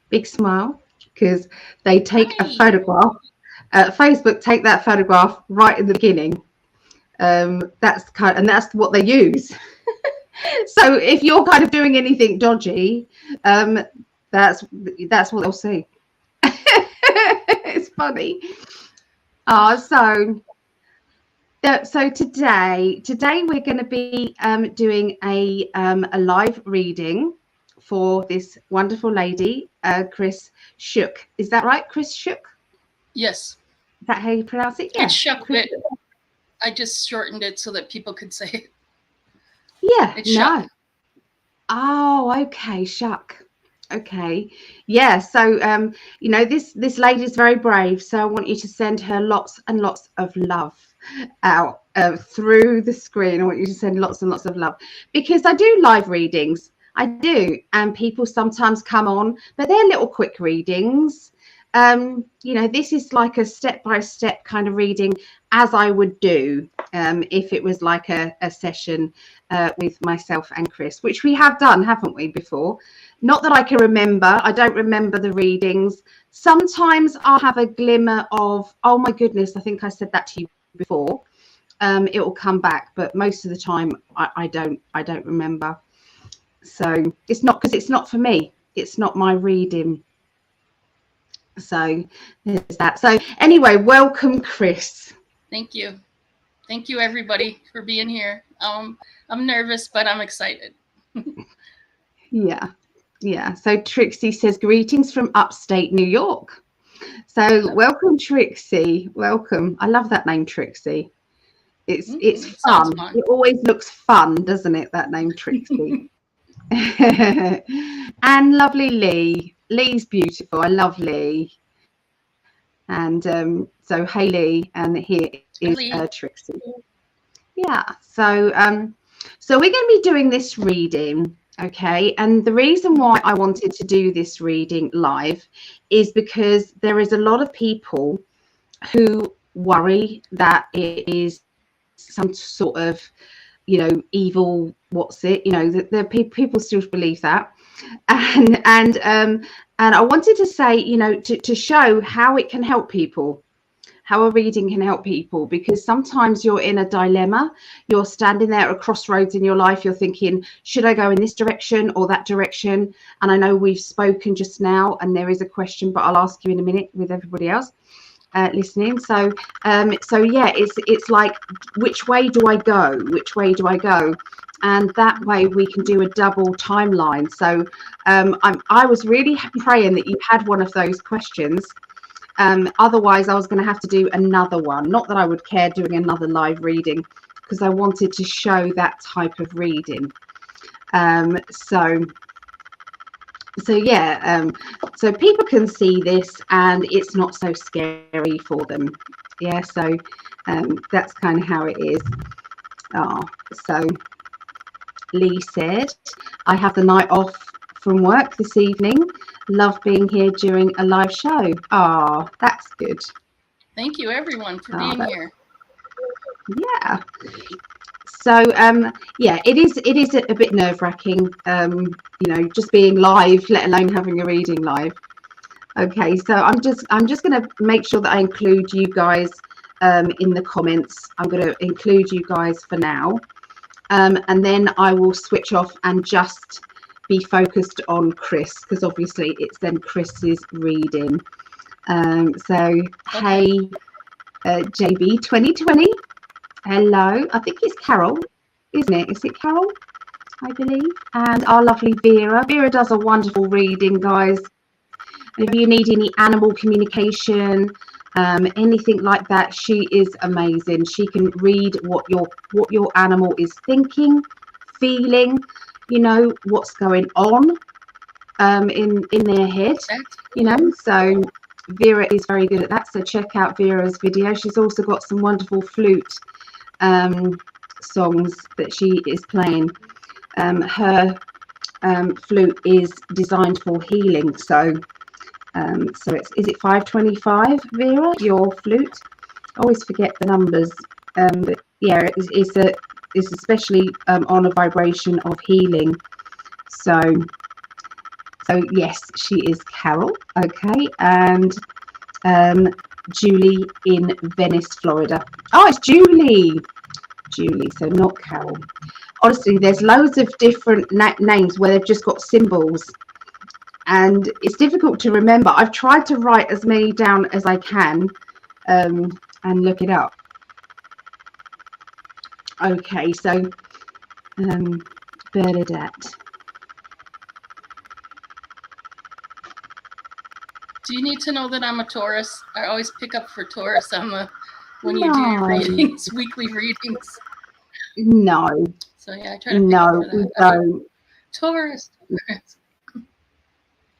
Big smile, because they take a Hi. photograph. Facebook take that photograph right in the beginning. That's what they use. So if you're kind of doing anything dodgy, um, that's that's what they'll see. It's funny. So today we're going to be doing a live reading for this wonderful lady, Chris Shook. Is that right, Chris Shook? Yes, Is that how you pronounce it? it's Yeah, Shuck, Chris. but I just shortened it so that people could say it. Yeah, It's Shuck. no. Oh, okay, Shuck. Okay. Yeah, so this lady's very brave, so I want you to send her lots and lots of love out through the screen. I want you to send lots and lots of love because I do live readings. I do, and people sometimes come on, but they're little quick readings. This is like a step-by-step kind of reading, as I would do if it was like a session with myself and Chris, which we have done, haven't we, before? Not that I can remember. I don't remember the readings. Sometimes I'll have a glimmer of, oh my goodness, I think I said that to you before. It will come back, but most of the time I don't remember. So it's not because it's not for me. It's not my reading. So there's that. So anyway, welcome, Chris. Thank you. Thank you, everybody, for being here. I'm nervous, but I'm excited. Yeah. Yeah. So Trixie says greetings from upstate New York. So welcome, Trixie. Welcome. I love that name, Trixie. It's It sounds fun. fun. It always looks fun, doesn't it? That name, Trixie. And lovely Lee. Lee's beautiful. I love Lee. And so hey Lee, and here is Really, Trixie. Yeah. So we're going to be doing this reading. Okay, and the reason why I wanted to do this reading live is because there is a lot of people who worry that it is some sort of, evil. What's it? The people still believe that, and I wanted to say, to show how it can help people, how a reading can help people, because sometimes you're in a dilemma. You're standing there at a crossroads in your life. You're thinking, should I go in this direction or that direction? And I know we've spoken just now, and there is a question, but I'll ask you in a minute with everybody else listening. So yeah, it's like, which way do I go? Which way do I go? And that way we can do a double timeline. So I was really praying that you had one of those questions. Otherwise I was going to have to do another one. Not that I would care doing another live reading, because I wanted to show that type of reading. So yeah, so people can see this and it's not so scary for them. Yeah, so that's kind of how it is. So Lee said, I have the night off from work this evening. Love being here during a live show. That's good. thank you, everyone, for being here. Yeah. So yeah, it is a bit nerve-wracking, just being live, let alone having a reading live. Okay, so I'm just going to make sure that I include you guys in the comments. I'm going to include you guys for now, and then I will switch off and just be focused on Chris, because obviously it's then Chris's reading. So hey, JB 2020. Hello, I think it's Carol, isn't it? Is it Carol? I believe. And our lovely Vera. Vera does a wonderful reading, guys. And if you need any animal communication, anything like that, she is amazing. She can read what your animal is thinking, feeling, what's going on in their head, So Vera is very good at that. So check out Vera's video. She's also got some wonderful flute songs that she is playing. Her flute is designed for healing. So is it 525, Vera, your flute? I always forget the numbers, but yeah, it's especially on a vibration of healing. So So yes, she is Carol. Okay, and Julie in Venice, Florida. Oh, it's Julie. Julie, so not Carol. Honestly, there's loads of different names where they've just got symbols, and it's difficult to remember. I've tried to write as many down as I can and look it up. Okay, so Bernadette. Do you need to know that I'm a Taurus? I always pick up for Taurus on when you do your readings, weekly readings. No. So yeah, I try to pick up for that. We don't. Taurus.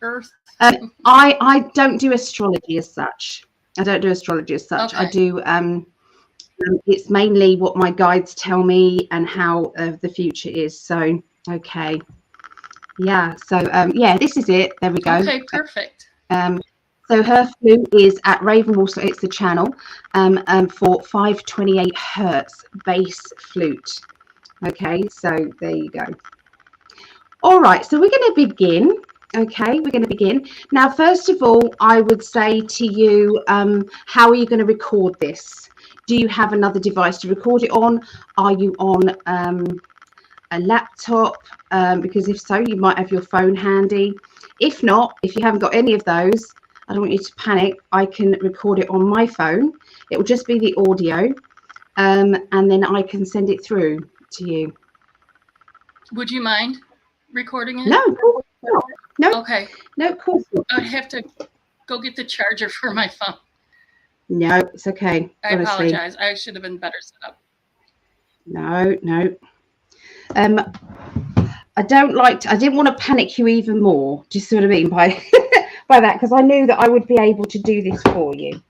Earth. I don't do astrology as such. Okay. I do it's mainly what my guides tell me and how the future is. So okay. Yeah, so yeah, this is it. There we go. Okay, perfect. So her flute is at Ravenwall, so it's the channel for 528 hertz bass flute. Okay, so there you go. All right, so we're going to begin. Okay, we're going to begin. Now, first of all, I would say to you, how are you going to record this? Do you have another device to record it on? Are you on a laptop? Because if so, you might have your phone handy. If not, if you haven't got any of those, I don't want you to panic. I can record it on my phone. It will just be the audio, and then I can send it through to you. Would you mind recording it? No, of course not. No. Okay. No, of course not. I'd have to go get the charger for my phone. No, it's okay. I apologize. I should have been better set up. No. I didn't want to panic you even more. Do you see what I mean by by that? Because I knew that I would be able to do this for you.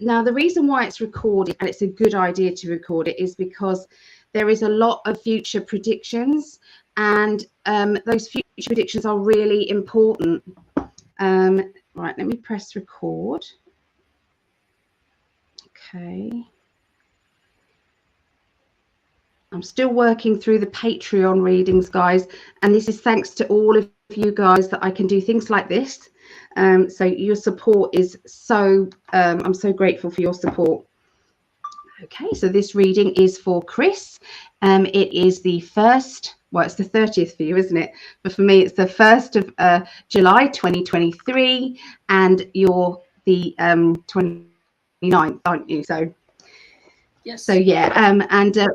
Now, the reason why it's recorded, and it's a good idea to record it, is because there is a lot of future predictions, and those future predictions are really important. Right, let me press record. Okay. I'm still working through the Patreon readings, guys, and this is thanks to all of you guys that I can do things like this. So your support is so, I'm so grateful for your support. Okay, so this reading is for Chris. It is the first, well, it's the 30th for you, isn't it? But for me, it's the 1st of July 2023, and you're the 29th, aren't you? So yes. So yeah,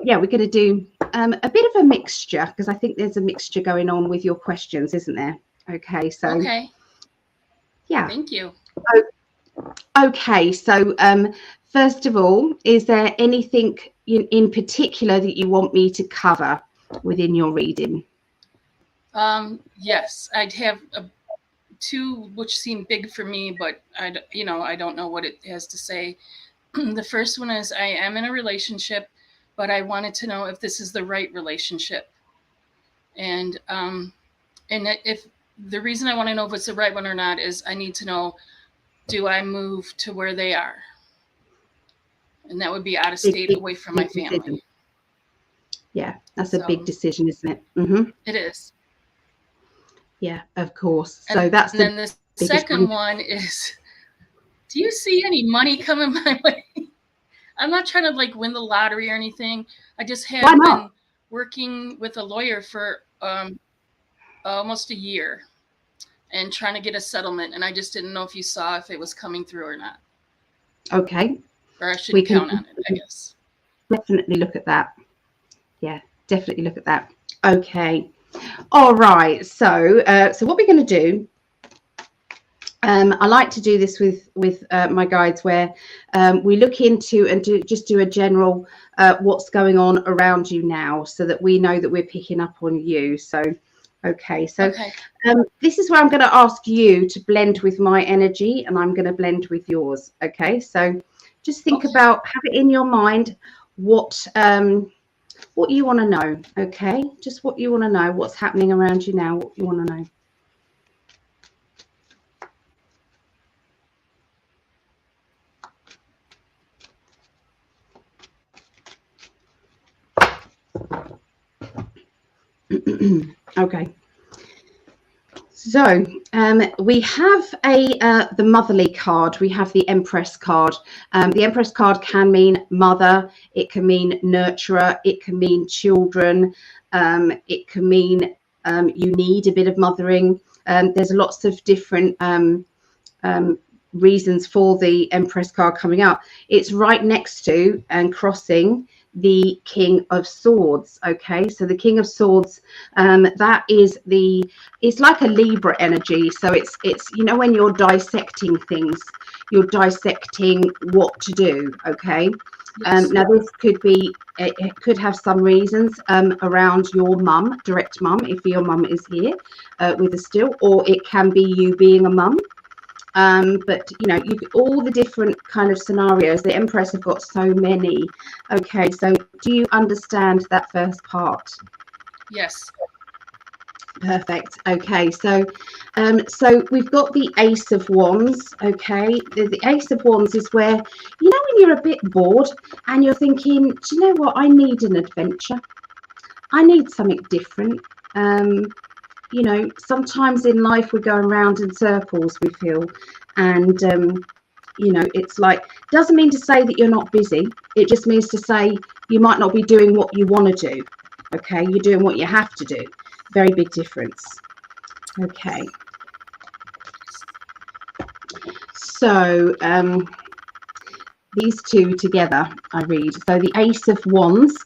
yeah, we're going to do a bit of a mixture, because I think there's a mixture going on with your questions, isn't there? Okay, so okay. Yeah. Thank you. Okay, so first of all, is there anything in particular that you want me to cover within your reading? Yes, I'd have two which seem big for me, but I don't know what it has to say. The first one is, I am in a relationship, but I wanted to know if this is the right relationship. And if the reason I want to know if it's the right one or not is I need to know, do I move to where they are? And that would be out of state, away from my family. Decision. Yeah, that's a big decision, isn't it? It is. Yeah, of course. So that's and then the second one is, do you see any money coming my way? I'm not trying to like win the lottery or anything. I just have been working with a lawyer for almost a year and trying to get a settlement. And I just didn't know if you saw if it was coming through or not. Okay. Or I shouldn't count on it, I guess. Definitely look at that. Yeah, definitely look at that. Okay. All right. So what we're going to do, I like to do this with my guides, where we look into and do a general what's going on around you now, so that we know that we're picking up on you. So okay, so this is where I'm going to ask you to blend with my energy, and I'm going to blend with yours. Okay, so just think about, have it in your mind what you want to know. Okay, just what you want to know, what's happening around you now, what you want to know. Okay. So we have the motherly card. We have the Empress card. The Empress card can mean mother. It can mean nurturer. It can mean children. It can mean you need a bit of mothering. There's lots of different reasons for the Empress card coming out. It's right next to and crossing the King of Swords. Okay, so the King of Swords, that is it's like a Libra energy. So it's you know, when you're dissecting things, you're dissecting what to do. Okay. Yes. Now this could be, it could have some reasons around your mum, direct mum, if your mum is here with us still, or it can be you being a mum. But you know, all the different kind of scenarios. The Empress have got so many. Okay, so do you understand that first part? Yes. Perfect. Okay, so so we've got the Ace of Wands. Okay, the Ace of Wands is where, you know, when you're a bit bored and you're thinking, do you know what, I need an adventure, I need something different. You know, sometimes in life we're going round in circles, we feel, and you know, it's like, doesn't mean to say that you're not busy. It just means to say you might not be doing what you want to do. Okay, you're doing what you have to do. Very big difference. Okay, so these two together I read. So the Ace of Wands,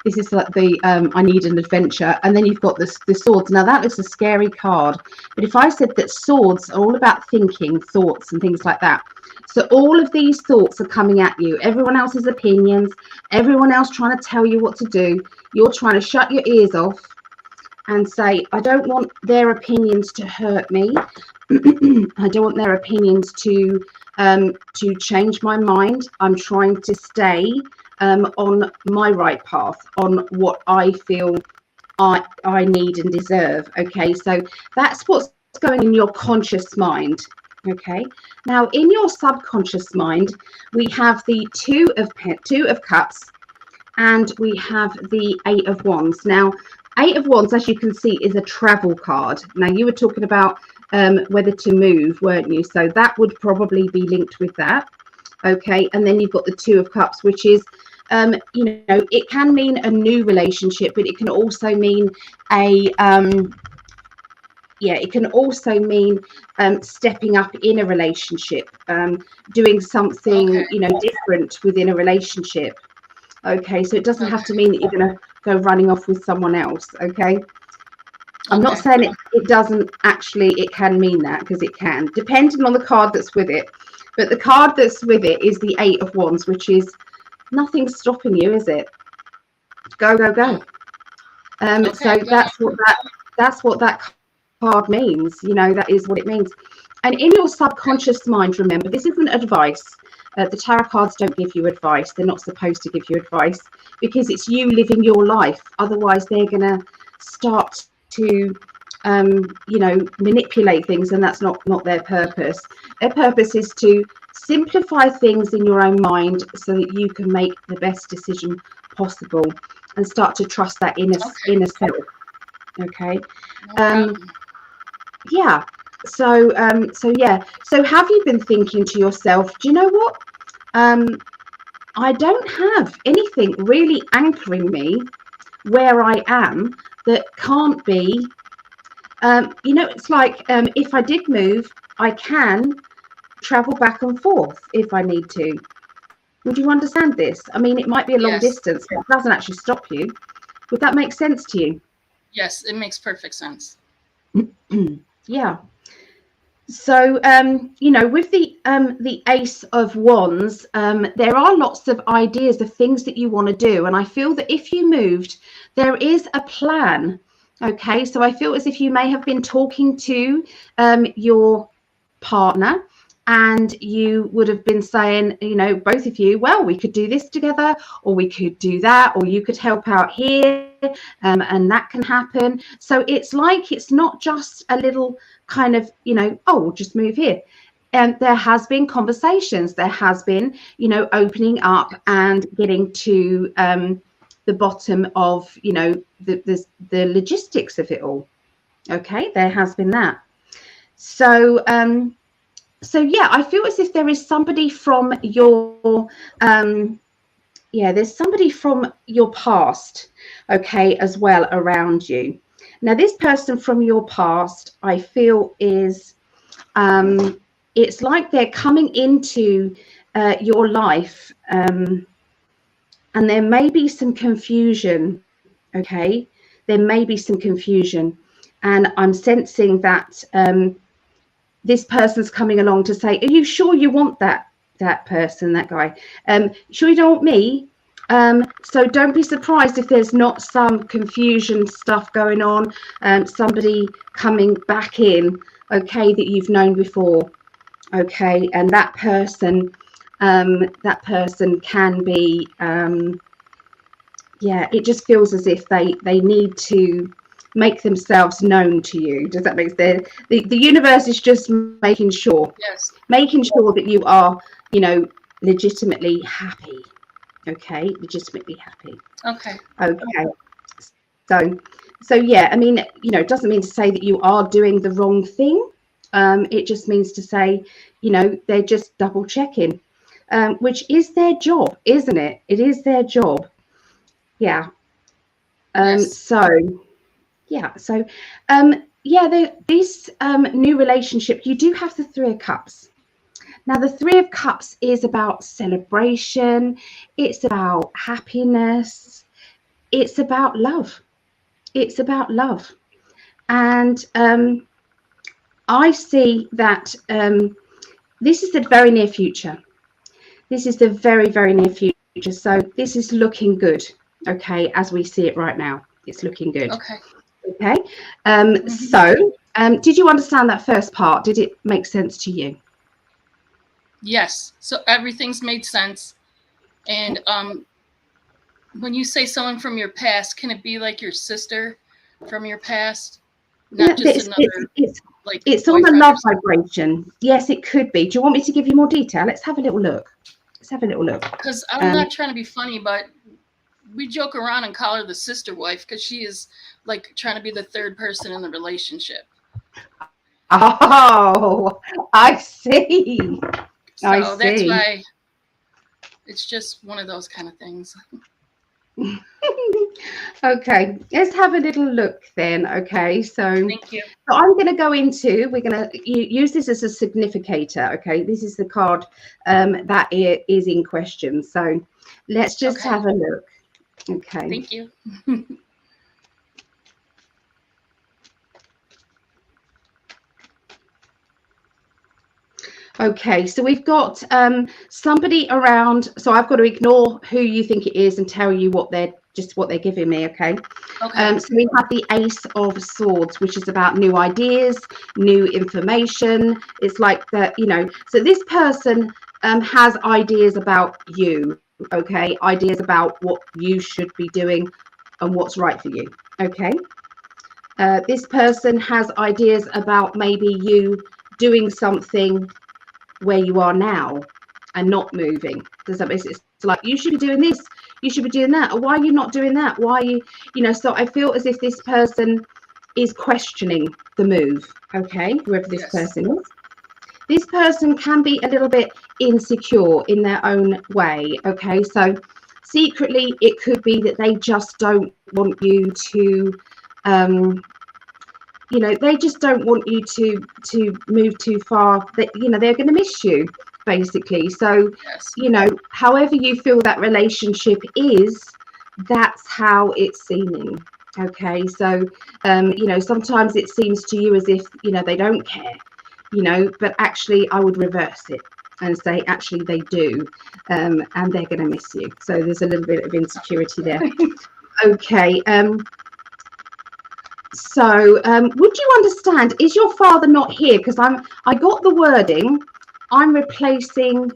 this is like the I need an adventure, and then you've got the swords. Now that is a scary card, but if I said that swords are all about thinking, thoughts and things like that, so all of these thoughts are coming at you, everyone else's opinions, everyone else trying to tell you what to do, you're trying to shut your ears off and say, I don't want their opinions to hurt me. I don't want their opinions to change my mind. I'm trying to stay on my right path, on what I feel I need and deserve. Okay, so that's what's going in your conscious mind. Okay, now in your subconscious mind, we have the two of cups, and we have the Eight of Wands. Now, Eight of Wands, as you can see, is a travel card. Now, you were talking about whether to move, weren't you? So that would probably be linked with that. Okay, and then you've got the Two of Cups, which is, you know, it can mean a new relationship, but it can also mean a, yeah, it can also mean stepping up in a relationship, doing something, Okay. you know, different within a relationship. Okay, so it doesn't have Okay. to mean that you're going to go running off with someone else. Okay, I'm not Okay. saying it doesn't actually, it can mean that, because it can, depending on the card that's with it. But the card that's with it is the Eight of Wands, which is nothing's stopping you, is it? Go, go, go. Okay. So that's what that card means. You know, that is what it means. And in your subconscious mind, remember, this isn't advice. The tarot cards don't give you advice. They're not supposed to give you advice, because it's you living your life. Otherwise, they're going to start to, you know, manipulate things, and that's not their purpose. Their purpose is to simplify things in your own mind so that you can make the best decision possible and start to trust that inner self. Okay. No problem. Yeah. So yeah. So have you been thinking to yourself, do you know what? I don't have anything really anchoring me where I am that can't be, you know, it's like, if I did move, I can travel back and forth if I need to. Would you understand this? I mean, it might be a long Yes. distance, but it doesn't actually stop you. Would that make sense to you? Yes, it makes perfect sense. Yeah. So, you know, with the Ace of Wands, there are lots of ideas of things that you want to do. And I feel that if you moved, there is a plan. Okay, so I feel as if you may have been talking to your partner, and you would have been saying, you know, both of you, well, we could do this together, or we could do that, or you could help out here, and that can happen. So it's like, it's not just a little kind of, you know, oh, we'll just move here. And there has been conversations, there has been, you know, opening up and getting to the bottom of, you know, the logistics of it all. Okay, there has been that. So so yeah, I feel as if there is somebody from your there's somebody from your past, okay, as well around you. Now, this person from your past, I feel is it's like they're coming into your life, and there may be some confusion, okay? There may be some confusion, and I'm sensing that this person's coming along to say, are you sure you want that person, that guy? Sure you don't want me? So don't be surprised if there's not some confusion stuff going on, somebody coming back in, okay, that you've known before, okay, and that person can be it just feels as if they need to make themselves known to you. Does that make sense? The universe is just Yes. making sure that you are, you know, legitimately happy. Okay, legitimately happy. Okay. Okay, so yeah, I mean, you know, it doesn't mean to say that you are doing the wrong thing. It just means to say, you know, they're just double checking, which is their job, isn't it? It is their job. Yeah. Yes. So yeah, so this new relationship, you do have the Three of Cups. Now, the Three of Cups is about celebration, it's about happiness, it's about love. It's about love. And I see that this is the very near future. This is the very, very near future. So this is looking good, okay, as we see it right now. It's looking good. Okay. Okay. Mm-hmm. Did you understand that first part? Did it make sense to you? Yes. So everything's made sense. And when you say someone from your past, can it be like your sister from your past, Yeah, not just another like it's on the boyfriend or love something? vibration. Yes, it could be. Do you want me to give you more detail? Let's have a little look. Let's have a little look. Because I'm Um, not trying to be funny, but we joke around and call her the sister wife because she is like trying to be the third person in the relationship. oh, I see. I So that's see. why it's just one of those kind of things. Okay, let's have a little look then. Okay, Thank you. so I'm going to go into, we're going to use this as a significator. Okay, this is the card that is in question. So let's just Okay. have a look. Okay. Thank you. Okay, so we've got somebody around. So I've got to ignore who you think it is and tell you what they're giving me. Okay. Okay. So we have the Ace of Swords, which is about new ideas, new information. It's like that, you know. So this person has ideas about you. Okay, ideas about what you should be doing and what's right for you. Okay. This person has ideas about maybe you doing something where you are now and not moving. Does that make sense? It's like, you should be doing this, you should be doing that, or why are you not doing that, why are you, you know? So I feel as if this person is questioning the move. Okay, whoever this Yes. person is, this person can be a little bit insecure in their own way. Okay, so secretly it could be that they just don't want you to you know, they just don't want you to move too far, that, you know, they're going to miss you basically. So, Yes. you know, however you feel that relationship is, that's how it's seeming. Okay, so you know, sometimes it seems to you as if, you know, they don't care, you know, but actually I would reverse it and say actually they do, and they're going to miss you. So there's a little bit of insecurity there. Okay. So, would you understand? Is your father not here? Because I got the wording. I'm replacing,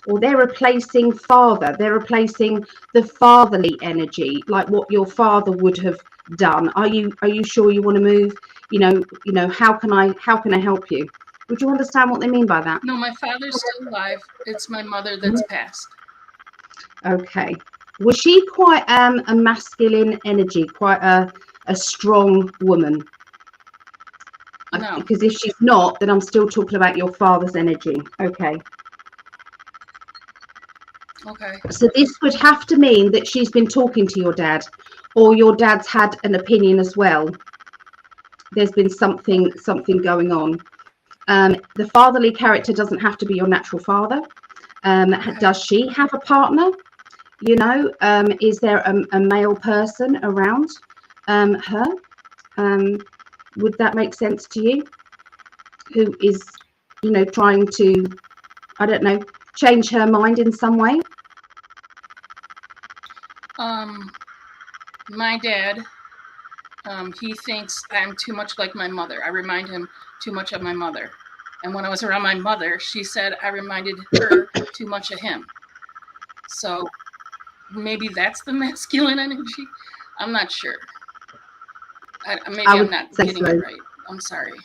or they're replacing father. They're replacing the fatherly energy, like what your father would have done. Are you sure you want to move? You know. How can I help you? Would you understand what they mean by that? No, my father's still alive. It's my mother that's passed. Okay. Was she quite a masculine energy, quite a strong woman? No. Because if she's not, then I'm still talking about your father's energy. Okay. Okay. So this would have to mean that she's been talking to your dad, or your dad's had an opinion as well. There's been something going on. The fatherly character doesn't have to be your natural father. Okay. Does she have a partner? You know, is there a male person around her? Would that make sense to you? Who is, you know, trying to, I don't know, change her mind in some way? My dad, he thinks I'm too much like my mother. I remind him too much of my mother. And when I was around my mother, she said I reminded her too much of him. So maybe that's the masculine energy. I'm not sure. Maybe I'm not getting it right. I'm sorry.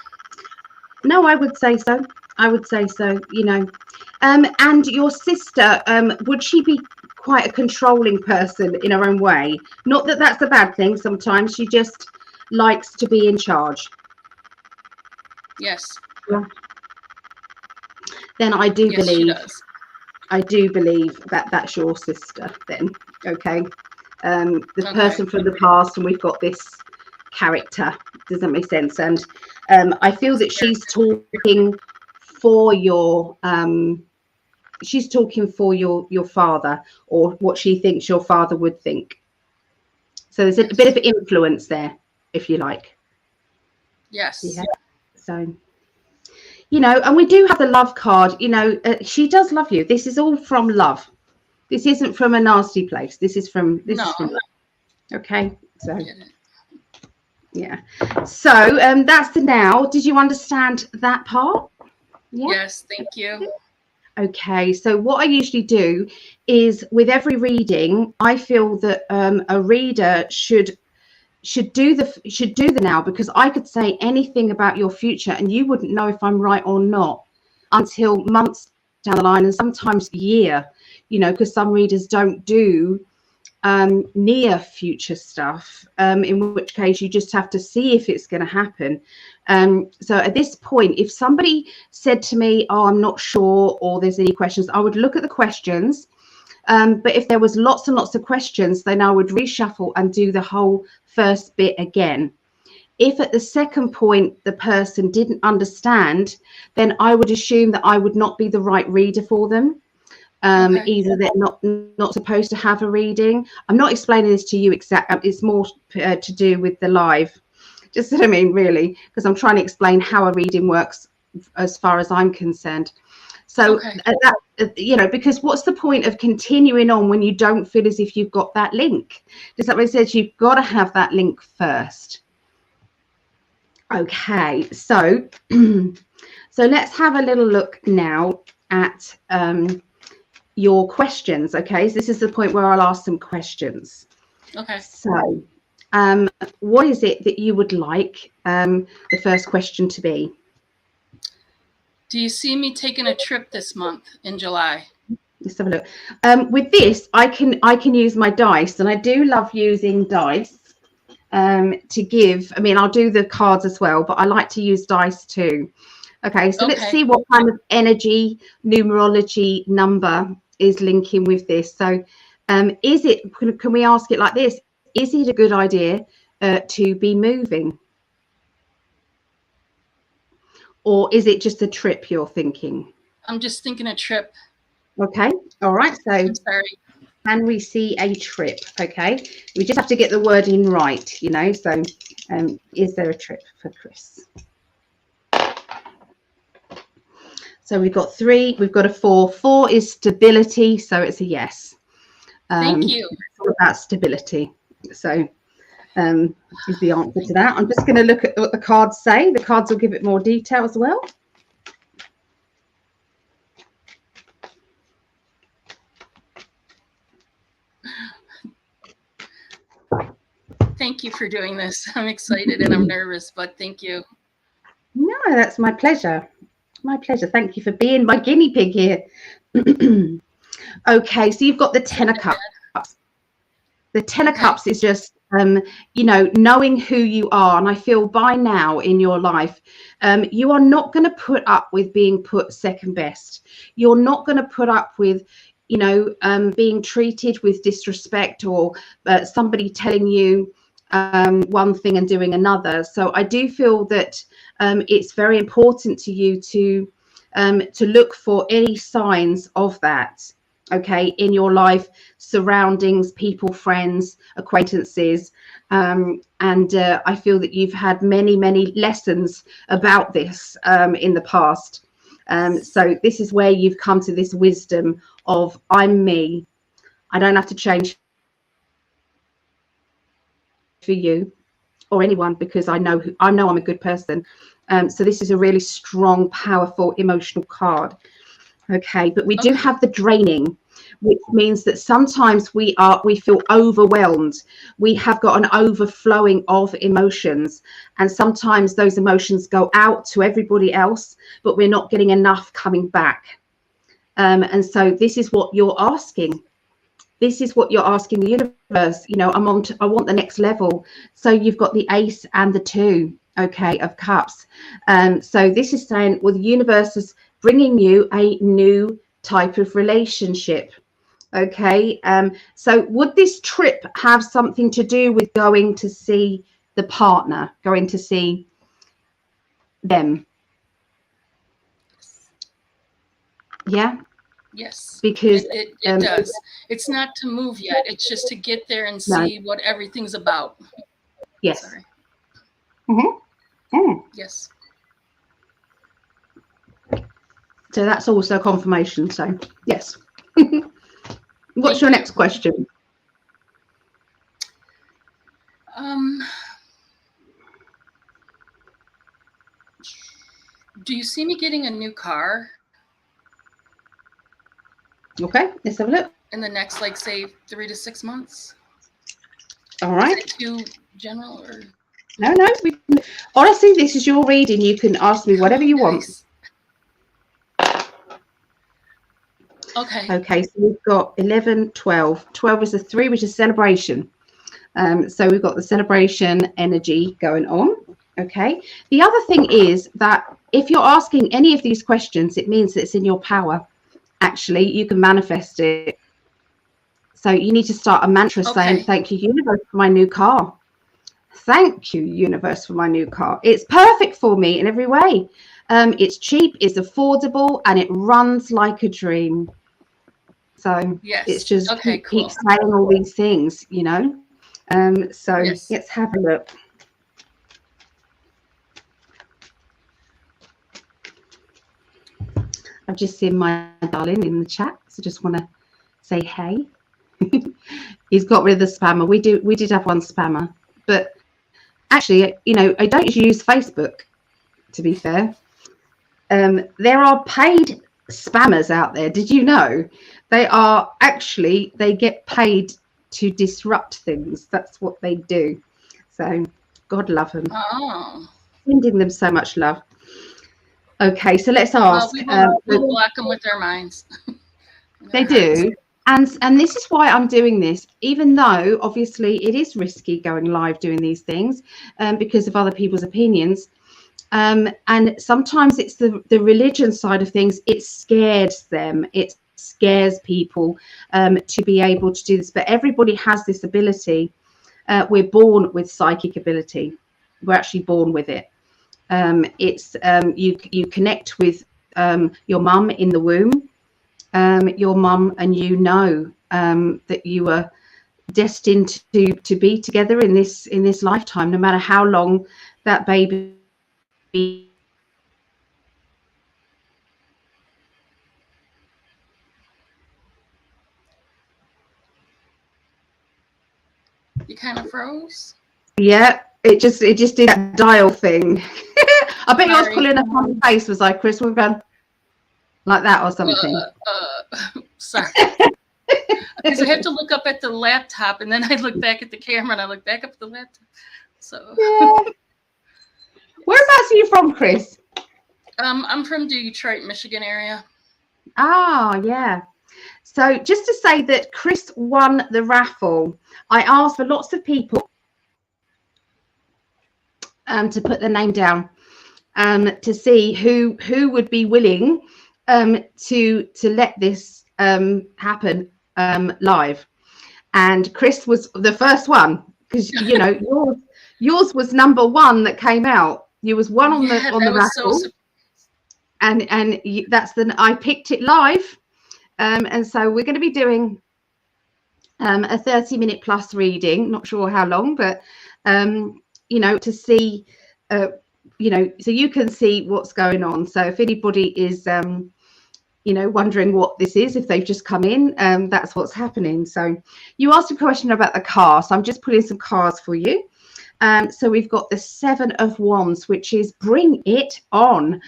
No, I would say so. You know. And your sister, would she be quite a controlling person in her own way? Not that that's a bad thing. Sometimes she just likes to be in charge. Yes. Yeah. Then I do believe. I do believe that that's your sister. Then, okay. The person from the past, and we've got this character. Does that make sense? And I feel that she's talking for your father, or what she thinks your father would think. So there's a bit of influence there, if you like. Yes. Yeah. So, you know, and we do have the love card. You know, she does love you. This is all from love. This isn't from a nasty place. This is from love. Okay. So yeah. So that's the now. Did you understand that part? Yeah? Yes, thank you. Okay, so what I usually do is, with every reading, I feel that a reader should do the now, because I could say anything about your future and you wouldn't know if I'm right or not until months down the line, and sometimes year, you know, because some readers don't do near future stuff, in which case you just have to see if it's going to happen. So at this point, if somebody said to me, oh, I'm not sure, or there's any questions, I would look at the questions. But if there was lots and lots of questions, then I would reshuffle and do the whole first bit again. If at the second point the person didn't understand, then I would assume that I would not be the right reader for them. Either they're not supposed to have a reading. I'm not explaining this to you exactly. It's more to do with the live. Just what I mean, really, because I'm trying to explain how a reading works as far as I'm concerned. So that, you know, because what's the point of continuing on when you don't feel as if you've got that link? Does that make sense? You've got to have that link first. Okay, so so let's have a little look now at your questions. Okay, so this is the point where I'll ask some questions. Okay. So what is it that you would like the first question to be? Do you see me taking a trip this month in July? Let's have a look. With this, I can use my dice, and I do love using dice to give. I mean, I'll do the cards as well, but I like to use dice too. Okay, so let's see what kind of energy, numerology number is linking with this. So is it, can we ask it like this? Is it a good idea to be moving? Or is it just a trip you're thinking? I'm just thinking a trip. Okay, all right. So I'm sorry. Can we see a trip? Okay, we just have to get the wording right, you know. So is there a trip for Chris? So we've got 3, we've got a 4. 4 is stability, so it's a yes. Thank you. It's all about stability. So is the answer to that. I'm just going to look at what the cards say. The cards will give it more detail as well. Thank you for doing this. I'm excited and I'm nervous, but thank you. No, that's my pleasure. My pleasure. Thank you for being my guinea pig here. Okay, so you've got the 10 of Cups. The 10 of Cups is just you know, knowing who you are. And I feel by now in your life, you are not going to put up with being put second best. You're not going to put up with, you know, being treated with disrespect, or somebody telling you one thing and doing another. So I do feel that it's very important to you to look for any signs of that, okay, in your life, surroundings, people, friends, acquaintances. And I feel that you've had many lessons about this in the past. So this is where you've come to this wisdom of, I'm me. I don't have to change for you or anyone, because I know I'm a good person. So this is a really strong, powerful, emotional card. Okay, but we do have the draining, which means that sometimes we feel overwhelmed. We have got an overflowing of emotions, and sometimes those emotions go out to everybody else, but we're not getting enough coming back. And so this is what you're asking. This is what you're asking the universe. You know, I want the next level. So you've got the Ace and the 2, okay, of Cups. So this is saying, well, the universe is bringing you a new type of relationship. Okay. So would this trip have something to do with going to see the partner, going to see them? Yeah. Yes, Because it does. It's not to move yet. It's just to get there and see what everything's about. Yes. Sorry. Yes. So that's also confirmation. So yes. What's your next question? Do you see me getting a new car? Okay, let's have a look. In the next, like, say, 3 to 6 months? All right. Is it too general, or? No. Honestly, this is your reading. You can ask me whatever you want. Okay. Okay, so we've got 11, 12. 12 is a 3, which is celebration. So we've got the celebration energy going on. Okay. The other thing is that if you're asking any of these questions, it means that it's in your power. Actually, you can manifest it. So you need to start a mantra saying, thank you, universe, for my new car. Thank you, universe, for my new car. It's perfect for me in every way. It's cheap, it's affordable, and it runs like a dream. So it's just keep saying all these things, you know. So let's have a look. I've just seen my darling in the chat, so just want to say hey. He's got rid of the spammer. We did have one spammer, but actually, you know, I don't use Facebook, to be fair. There are paid spammers out there. Did you know? They get paid to disrupt things. That's what they do. So God love them. Sending them so much love. Okay, so let's ask. Well, we will block them with their minds. They do. And this is why I'm doing this, even though obviously it is risky going live doing these things because of other people's opinions. And sometimes it's the religion side of things. It scares them. It scares people to be able to do this. But everybody has this ability. We're born with psychic ability. We're actually born with it. It's you connect with your mum in the womb. Your mum and you know that you are destined to be together in this lifetime, no matter how long that baby. You kind of froze. Yeah, it just did that dial thing. I bet you I was pulling up on the face, was I, Chris? We're going like that or something. Sorry. Because I had to look up at the laptop, and then I look back at the camera, and I look back up at the laptop. So. Yeah. Whereabouts are you from, Chris? I'm from Detroit, Michigan area. Ah, yeah. So just to say that Chris won the raffle. I asked for lots of people to put their name down, to see who would be willing to let this happen live. And Chris was the first one, because yours was number one that came out. You was one on the that was raffle, and that's I picked it live, and so we're going to be doing a 30-minute plus reading. Not sure how long, but to see, so you can see what's going on. So if anybody is wondering what this is, if they've just come in, that's what's happening. So you asked a question about the car, so I'm just pulling some cards for you. So we've got the 7 of Wands, which is bring it on.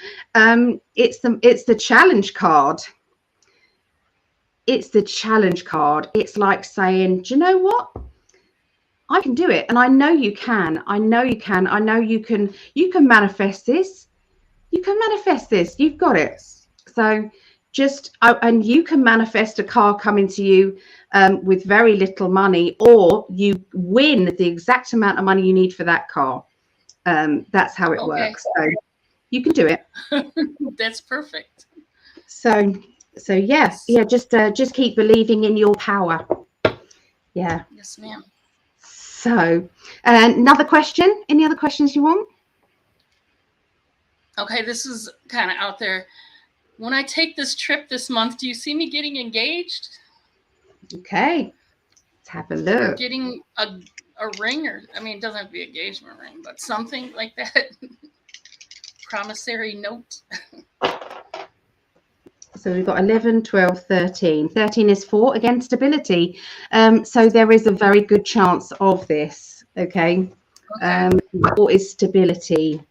It's the challenge card. It's the challenge card. It's like saying, do you know what? I can do it, and I know you can. I know you can. I know you can. You can manifest this. You can manifest this. You've got it. So and you can manifest a car coming to you with very little money, or you win the exact amount of money you need for that car. That's how it works. So you can do it. That's perfect. So yeah, just keep believing in your power. Yeah. Yes, ma'am. So another question. Any other questions you want? Okay, this is kind of out there. When I take this trip this month, do you see me getting engaged? Okay, let's have a look. Or getting a ring, or it doesn't have to be an engagement ring, but something like that. Promissory note. So we've got 11, 12, 13. 13 is 4, again, stability. So there is a very good chance of this. Okay. 4 is stability.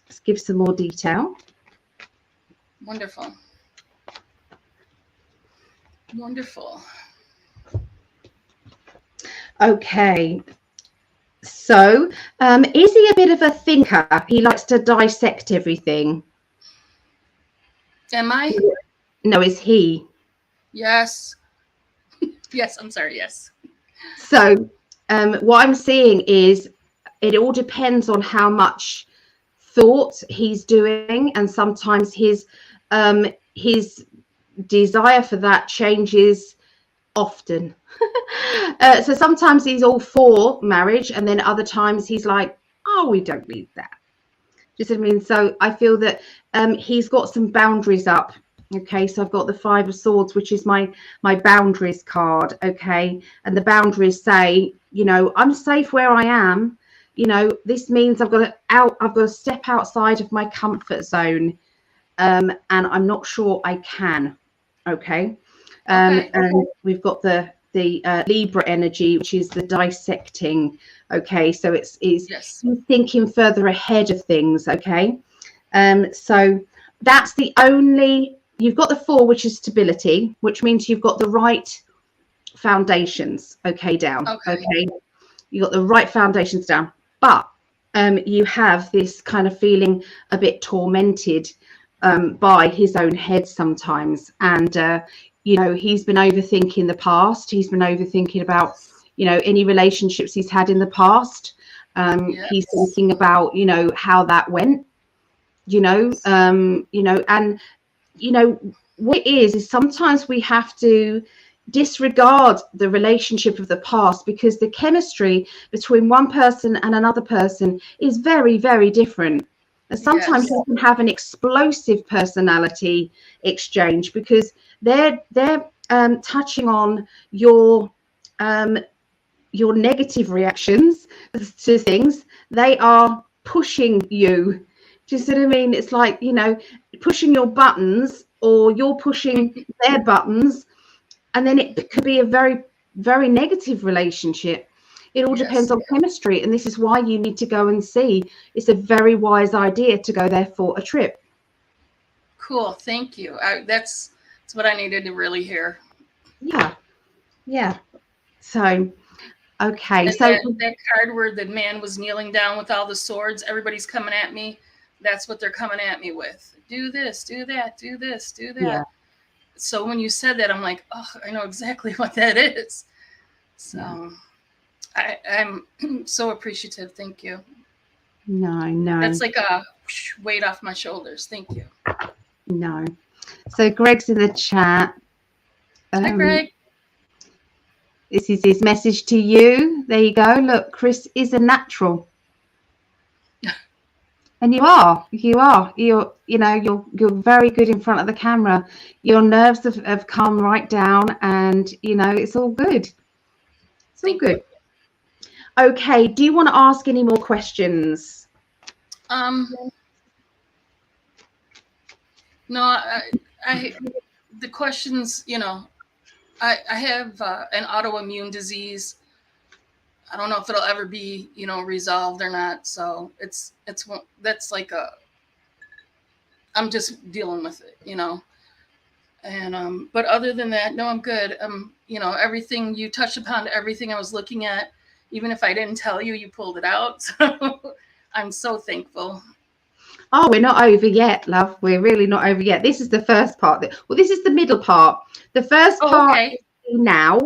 Let's give some more detail. Wonderful. Okay. So is he a bit of a thinker? He likes to dissect everything. Am I? No, is he? Yes. Yes, I'm sorry. Yes. So what I'm seeing is it all depends on how much thought he's doing, and sometimes his desire for that changes often. So sometimes he's all for marriage, and then other times he's like, oh, we don't need that. Do you see what I mean? So I feel that he's got some boundaries up. Okay, so I've got the 5 of Swords, which is my boundaries card. Okay, and the boundaries say, I'm safe where I am. This means I've got to step outside of my comfort zone, and I'm not sure I can. Okay. And we've got the Libra energy, which is the dissecting. Okay, so it's thinking further ahead of things. Okay, so that's the only. You've got the 4, which is stability, which means you've got the right foundations. Okay, down. Okay, you got the right foundations down, but you have this kind of feeling a bit tormented by his own head sometimes, and he's been overthinking the past. He's been overthinking about any relationships he's had in the past. He's thinking about how that went, and what it is sometimes we have to disregard the relationship of the past, because the chemistry between one person and another person is very, very different. And sometimes you can have an explosive personality exchange because they're touching on your negative reactions to things. They are pushing you. Do you see what I mean? It's like, pushing your buttons, or you're pushing their buttons, and then it could be a very, very negative relationship. It all depends on chemistry, and this is why you need to go and see. It's a very wise idea to go there for a trip. Cool, thank you. That's what I needed to really hear. Yeah. So, okay. And so that card where the man was kneeling down with all the swords, everybody's coming at me. That's what they're coming at me with. Do this, do that, do this, do that. Yeah. So when you said that, I'm like, oh, I know exactly what that is. So I'm so appreciative. Thank you. No. That's like a weight off my shoulders. Thank you. No. So Greg's in the chat. Hi, Greg. This is his message to you. There you go. Look, Chris is a natural. And you are. You're very good in front of the camera. Your nerves have come right down, and it's all good. It's all good. Okay. Do you want to ask any more questions? No, the questions, I have an autoimmune disease. I don't know if it'll ever be, resolved or not. So that's like I'm just dealing with it, And but other than that, no, I'm good. Everything you touched upon, everything I was looking at, even if I didn't tell you, you pulled it out. So I'm so thankful. Oh, we're not over yet, love. We're really not over yet. This is the first part. Well, this is the middle part. The first part is now.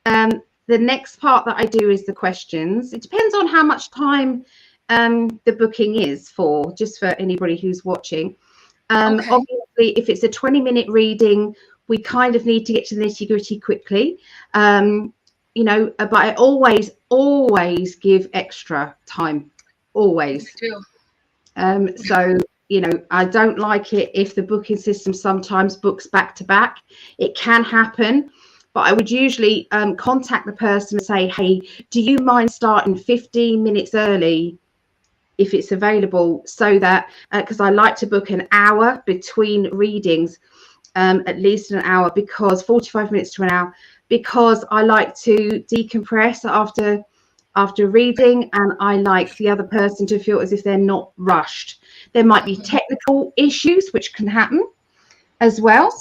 The next part that I do is the questions. It depends on how much time the booking is for, just for anybody who's watching. Obviously, if it's a 20-minute reading, we kind of need to get to the nitty-gritty quickly. But I always give extra time. Always. So, I don't like it if the booking system sometimes books back to back. It can happen. But I would usually contact the person and say, hey, do you mind starting 15 minutes early if it's available, so that because I like to book an hour between readings, at least an hour, because 45 minutes to an hour, because I like to decompress after reading, and I like the other person to feel as if they're not rushed. There might be technical issues which can happen as well,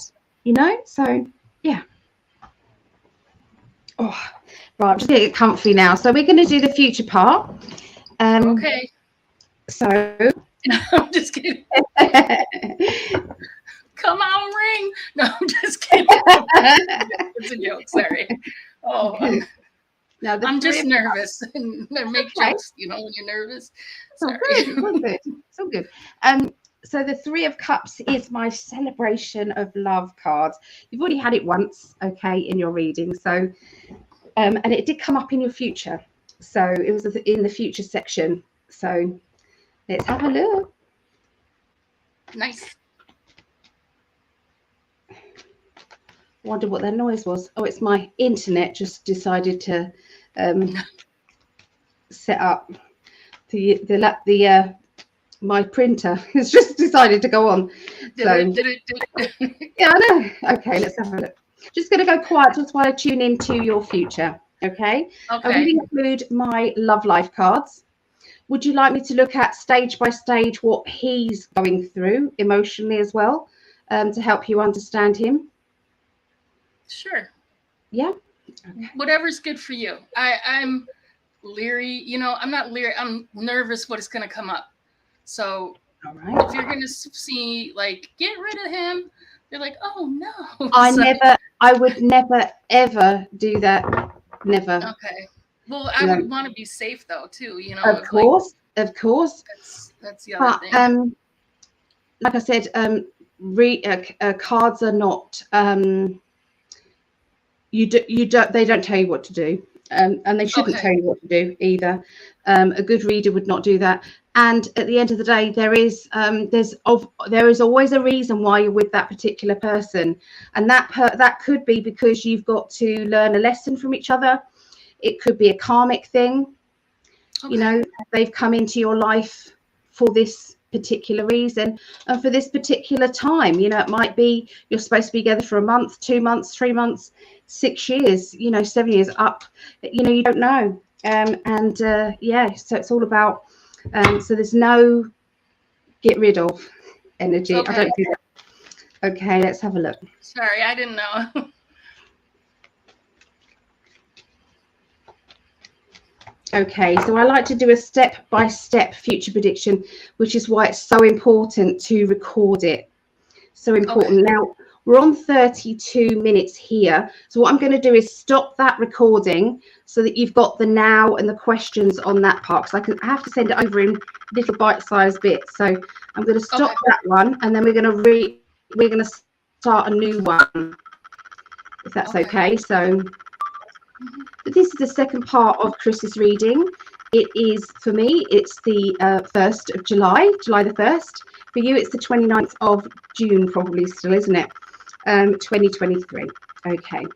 so yeah. Oh, right, I'm just going to get comfy now. So we're going to do the future part. Okay. So I'm just kidding. Come on, ring. No, I'm just kidding. It's a joke. Sorry. Oh, I'm just nervous. And I make jokes, when you're nervous. Sorry. It's all good. So the Three of Cups is my celebration of love card. You've already had it once, okay, in your reading. So, and it did come up in your future. So it was in the future section. So let's have a look. Nice. Wonder what that noise was. Oh, it's my internet just decided to set up my printer has just decided to go on. Yeah, I know. Okay, let's have a look. Just going to go quiet just while I tune into your future. Okay. I will include my love life cards. Would you like me to look at stage by stage what he's going through emotionally as well, to help you understand him? Sure. Yeah. Okay. Whatever's good for you. I'm leery. I'm not leery. I'm nervous what is going to come up. So if you're going to see, like, get rid of him, you're like, oh, no. I would never, ever do that. Never. Okay. Well, I would want to be safe, though, too. Of course. That's the other thing. Like I said, cards are not, they don't tell you what to do. And they shouldn't tell you what to do either. A good reader would not do that. And at the end of the day, there is always a reason why you're with that particular person, and that could be because you've got to learn a lesson from each other. It could be a karmic thing. They've come into your life for this particular reason and for this particular time. It might be you're supposed to be together for a month, 2 months, 3 months, 6 years, 7 years up. You don't know. So it's all about. So there's no get rid of energy. I don't do that. Okay, let's have a look. Sorry, I didn't know. Okay, so I like to do a step-by-step future prediction, which is why it's so important to record it. So important. Now, We're on 32 minutes here. So what I'm going to do is stop that recording so that you've got the now and the questions on that part. Because I have to send it over in little bite-sized bits. So I'm going to stop that one, and then we're going to start a new one, if that's okay. So this is the second part of Chris's reading. It is, for me, it's the 1st of July, July the 1st. For you, it's the 29th of June, probably still, isn't it? 2023. Okay.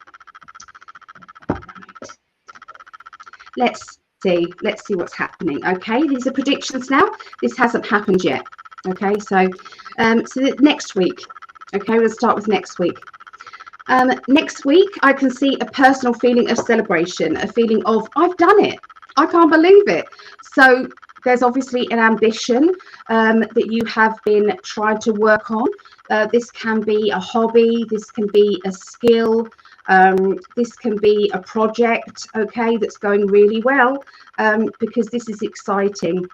Right. Let's see what's happening. Okay, these are predictions now. This hasn't happened yet. Okay, so next week. Okay, we'll start with next week. Next week, I can see a personal feeling of celebration, a feeling of, I've done it. I can't believe it. So there's obviously an ambition that you have been trying to work on. This can be a hobby. This can be a skill. This can be a project, okay, that's going really well, because this is exciting.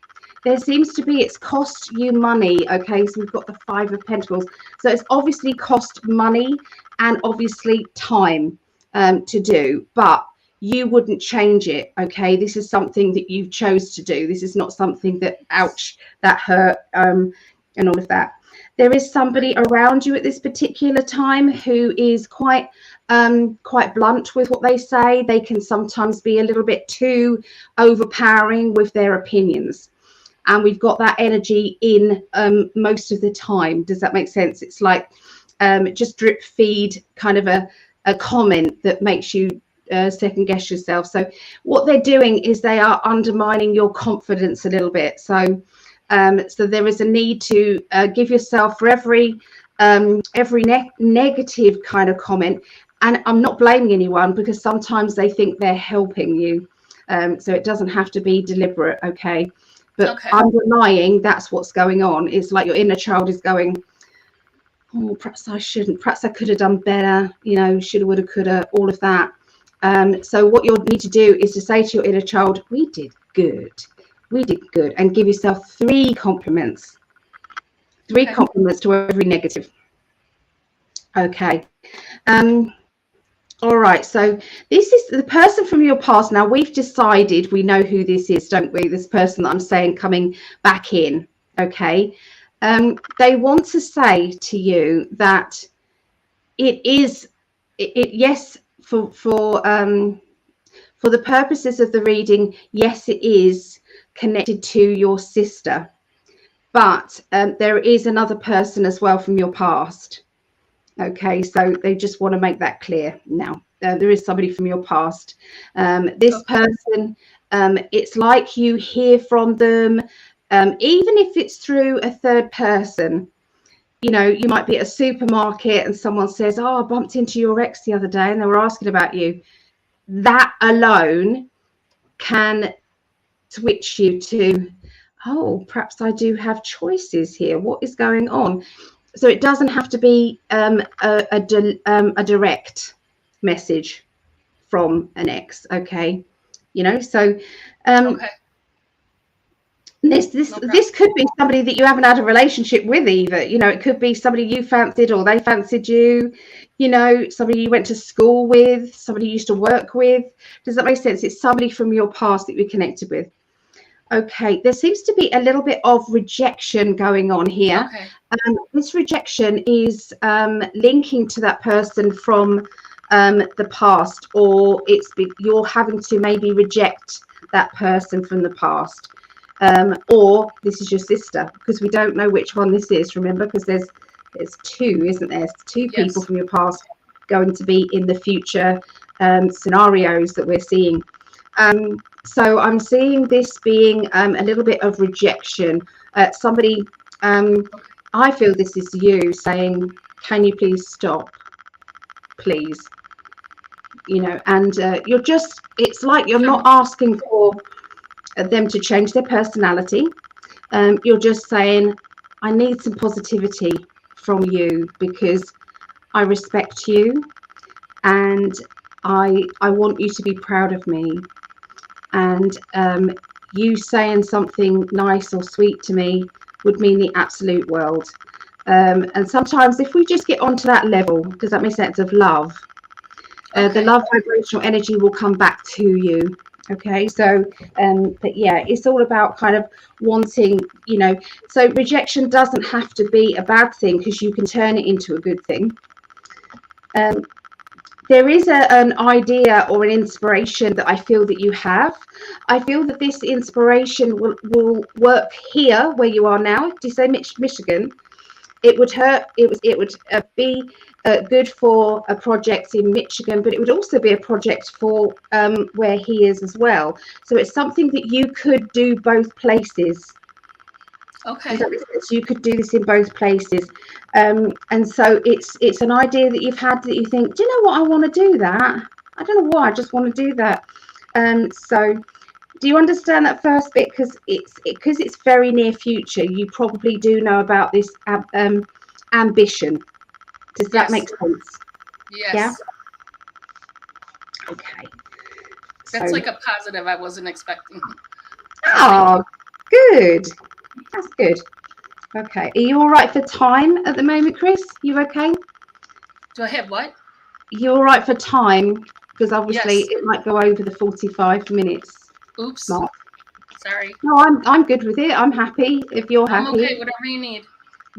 There seems to be, it's cost you money, okay, so we've got the 5 of Pentacles. So it's obviously cost money and obviously time to do, but you wouldn't change it, okay? This is something that you chose to do. This is not something that, ouch, that hurt, and all of that. There is somebody around you at this particular time who is quite blunt with what they say. They can sometimes be a little bit too overpowering with their opinions. And we've got that energy in most of the time. Does that make sense? It's like just drip feed kind of a comment that makes you second guess yourself. So what they're doing is they are undermining your confidence a little bit. So there is a need to give yourself for every negative kind of comment. And I'm not blaming anyone, because sometimes they think they're helping you. So it doesn't have to be deliberate, okay? But underlying, that's what's going on. It's like your inner child is going, oh, perhaps I shouldn't, perhaps I could have done better, you know, shoulda, woulda, coulda, all of that. So what you'll need to do is to say to your inner child, we did good, and give yourself 3 compliments. 3 compliments to every negative. Okay. All right, so this is the person from your past. Now, we've decided we know who this is, don't we? This person that I'm saying coming back in, okay? They want to say to you that it is, yes, for the purposes of the reading, yes, it is connected to your sister, but there is another person as well from your past. Okay, so they just want to make that clear now. There is somebody from your past. This person, it's like you hear from them, even if it's through a third person. You know, you might be at a supermarket and someone says, oh, I bumped into your ex the other day and they were asking about you. That alone can switch you to, oh, perhaps I do have choices here. What is going on? So it doesn't have to be a direct message from an ex, okay? You know, so this could be somebody that you haven't had a relationship with either. You know, it could be somebody you fancied or they fancied you. You know, somebody you went to school with, somebody you used to work with. Does that make sense? It's somebody from your past that you're connected with. Okay, there seems to be a little bit of rejection going on here. This rejection is linking to that person from the past, or you're having to maybe reject that person from the past, or this is your sister, because we don't know which one this is. Remember, because there's 2, isn't there? There's 2 people from your past going to be in the future scenarios that we're seeing. So I'm seeing this being a little bit of rejection. Somebody, I feel this is you saying, can you please stop, please? You know, and you're just, it's like you're not asking for them to change their personality. You're just saying, I need some positivity from you because I respect you and I want you to be proud of me. And you saying something nice or sweet to me would mean the absolute world. And sometimes if we just get onto that level, does that make sense, of love, the love vibrational energy will come back to you. Okay, so but yeah, it's all about kind of wanting, you know, so rejection doesn't have to be a bad thing, because you can turn it into a good thing. There is an idea or an inspiration that I feel that you have. I feel that this inspiration will work here where you are now. Do you say Michigan? It would hurt. It would be good for a project in Michigan, but it would also be a project for where he is as well. So it's something that you could do both places. Okay. Does that make sense? You could do this in both places. And so it's an idea that you've had that you think, do you know what, I want to do that. I don't know why, I just want to do that. So do you understand that first bit? Because it's very near future. You probably do know about this ambition. Does that make sense? Yes. Yeah. Okay. That's like a positive I wasn't expecting. Oh, good. That's good. Okay. Are you all right for time at the moment, Chris? You okay? Do I have what? You all right for time? Because obviously Yes. it might go over the 45 minutes. Oops. Mark. Sorry. No, I'm good with it. I'm happy if you're happy. I'm okay, whatever you need.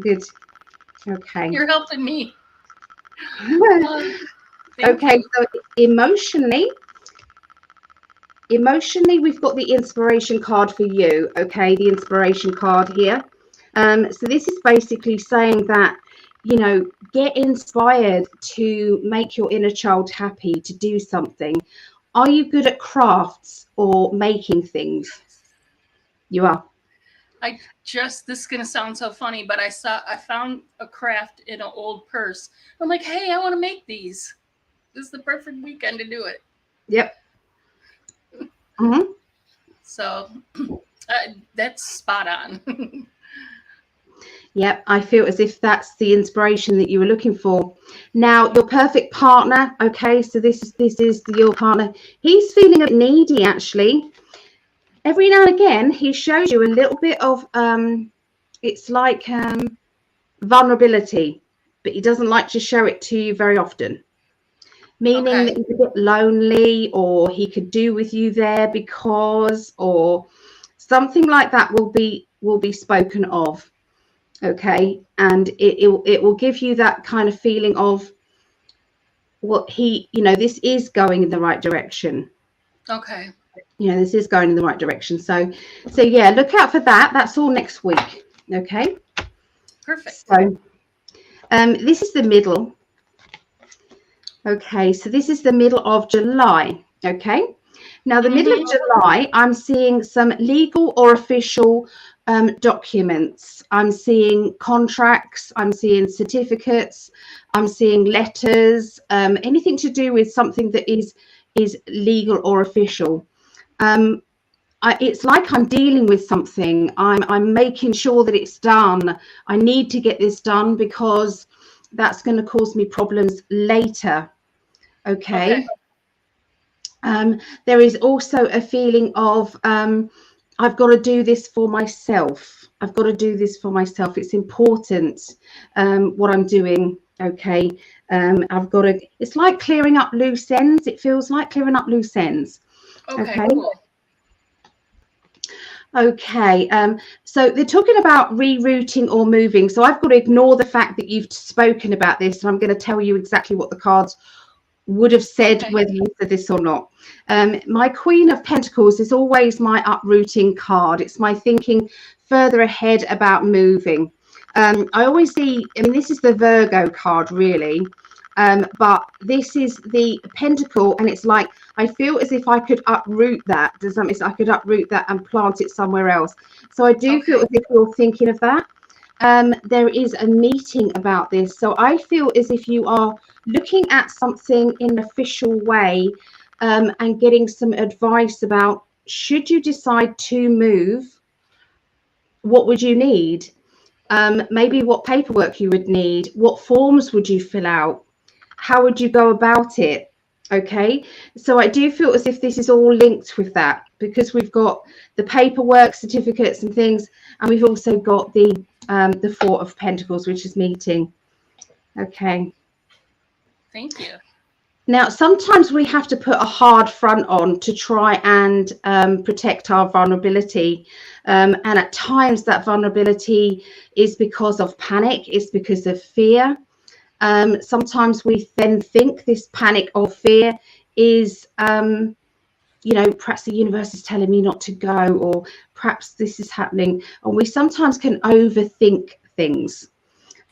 Good. Okay. You're helping me. Okay, so emotionally, we've got the inspiration card for you. Okay, the inspiration card here. So this is basically saying that, you know, get inspired to make your inner child happy, to do something. Are you good at crafts or making things? You are. This is gonna sound so funny, but I found a craft in an old purse. I'm like, hey, I want to make these. This is the perfect weekend to do it. Yep. Mm-hmm. So that's spot on. Yep, I feel as if that's the inspiration that you were looking for. Now, your perfect partner. Okay, so this is your partner. He's feeling a bit needy, actually. Every now and again, he shows you a little bit of it's like vulnerability, but he doesn't like to show it to you very often. Meaning that he's a bit lonely, or he could do with you there because, or something like that will be spoken of. Okay, and it will give you that kind of feeling of what he, you know, this is going in the right direction. Okay. You know, this is going in the right direction. So yeah, look out for that. That's all next week. Okay. Perfect. So this is the middle. Okay, so this is the middle of July. Okay. Now, the middle of July, I'm seeing some legal or official documents. I'm seeing contracts. I'm seeing certificates. I'm seeing letters. Anything to do with something that is legal or official. It's like I'm dealing with something. I'm making sure that it's done. I need to get this done because that's going to cause me problems later. Okay. There is also a feeling of I've got to do this for myself. I've got to do this for myself. It's important what I'm doing. Okay. I've got to, it's like clearing up loose ends. It feels like clearing up loose ends. Okay. Cool. Okay, so they're talking about rerouting or moving. So I've got to ignore the fact that you've spoken about this, and I'm going to tell you exactly what the cards would have said, whether you said this or not. My Queen of Pentacles is always my uprooting card. It's my thinking further ahead about moving. I always see, I mean, this is the Virgo card, really. But this is the Pentacle, and it's like I feel as if I could uproot that. Does that mean I could uproot that and plant it somewhere else? So I do feel as if you're thinking of that. There is a meeting about this. So I feel as if you are looking at something in an official way and getting some advice about, should you decide to move, what would you need? Maybe what paperwork you would need, what forms would you fill out? How would you go about it? Okay, so I do feel as if this is all linked with that. because we've got the paperwork, certificates and things, and we've also got the Four of Pentacles, which is meeting. Okay. Thank you. Now, sometimes we have to put a hard front on to try and protect our vulnerability. And at times that vulnerability is because of panic, it's because of fear. Sometimes we then think this panic or fear is, you know, perhaps the universe is telling me not to go, or perhaps this is happening. And we sometimes can overthink things.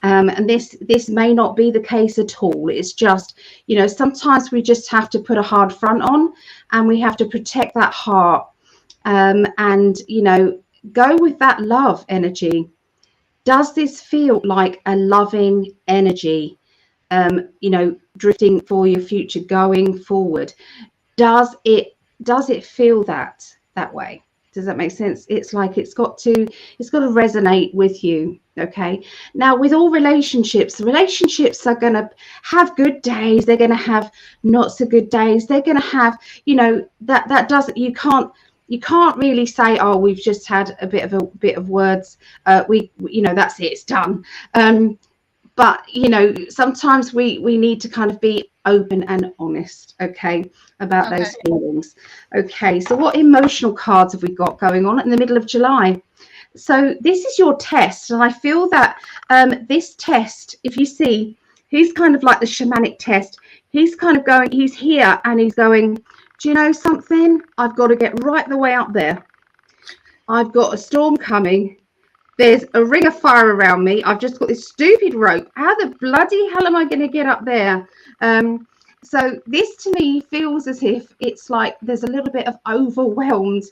And this may not be the case at all. It's just, you know, sometimes we just have to put a hard front on, and we have to protect that heart, and, you know, go with that love energy. Does this feel like a loving energy, you know, drifting for your future, going forward? Does it feel that way? Does that make sense? It's like it's got to resonate with you. Okay. Now, with all relationships are going to have good days. They're going to have not so good days. They're going to have, you know, that doesn't, you can't really say, oh, we've just had a bit of words. We, you know, that's it, it's done. But, you know, sometimes we need to kind of be open and honest, okay, about those feelings. Okay, so what emotional cards have we got going on in the middle of July? So this is your test, and I feel that this test, if you see, he's kind of like the shamanic test. He's kind of going, he's here and he's going, do you know something? I've got to get right the way up there. I've got a storm coming. There's a ring of fire around me. I've just got this stupid rope. How the bloody hell am I going to get up there? So this to me feels as if it's like there's a little bit of overwhelmed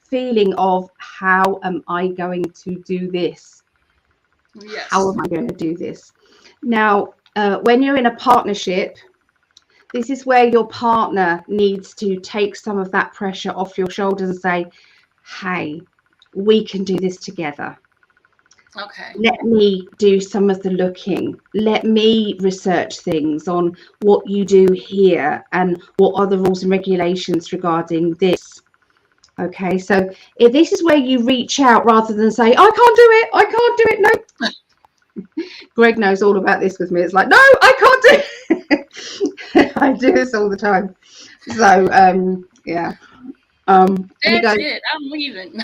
feeling of, how am I going to do this? Yes. How am I going to do this? Now, when you're in a partnership, this is where your partner needs to take some of that pressure off your shoulders and say, hey, we can do this together. Okay. Let me do some of the looking. Let me research things on what you do here and what are the rules and regulations regarding this. Okay, so if this is where you reach out rather than say, I can't do it, no. Greg knows all about this with me. It's like, no, I can't do it. I do this all the time. So, yeah. That's it, I'm leaving.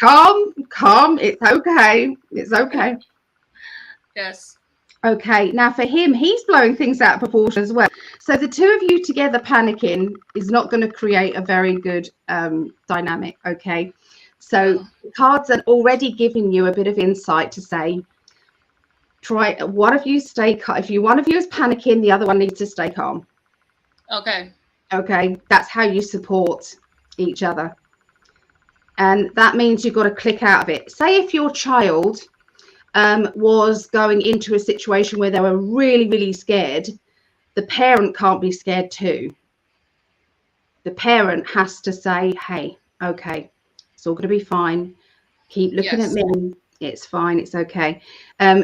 Calm. It's okay. Yes. Okay. Now for him, he's blowing things out of proportion as well. So the two of you together panicking is not going to create a very good dynamic. Okay. So the cards are already giving you a bit of insight to say, try one of you stay calm. If one of you is panicking, the other one needs to stay calm. Okay. Okay. That's how you support each other. And that means you've got to click out of it. Say if your child was going into a situation where they were really, really scared, the parent can't be scared too. The parent has to say, hey, okay, it's all going to be fine. Keep looking at me. It's fine. It's okay.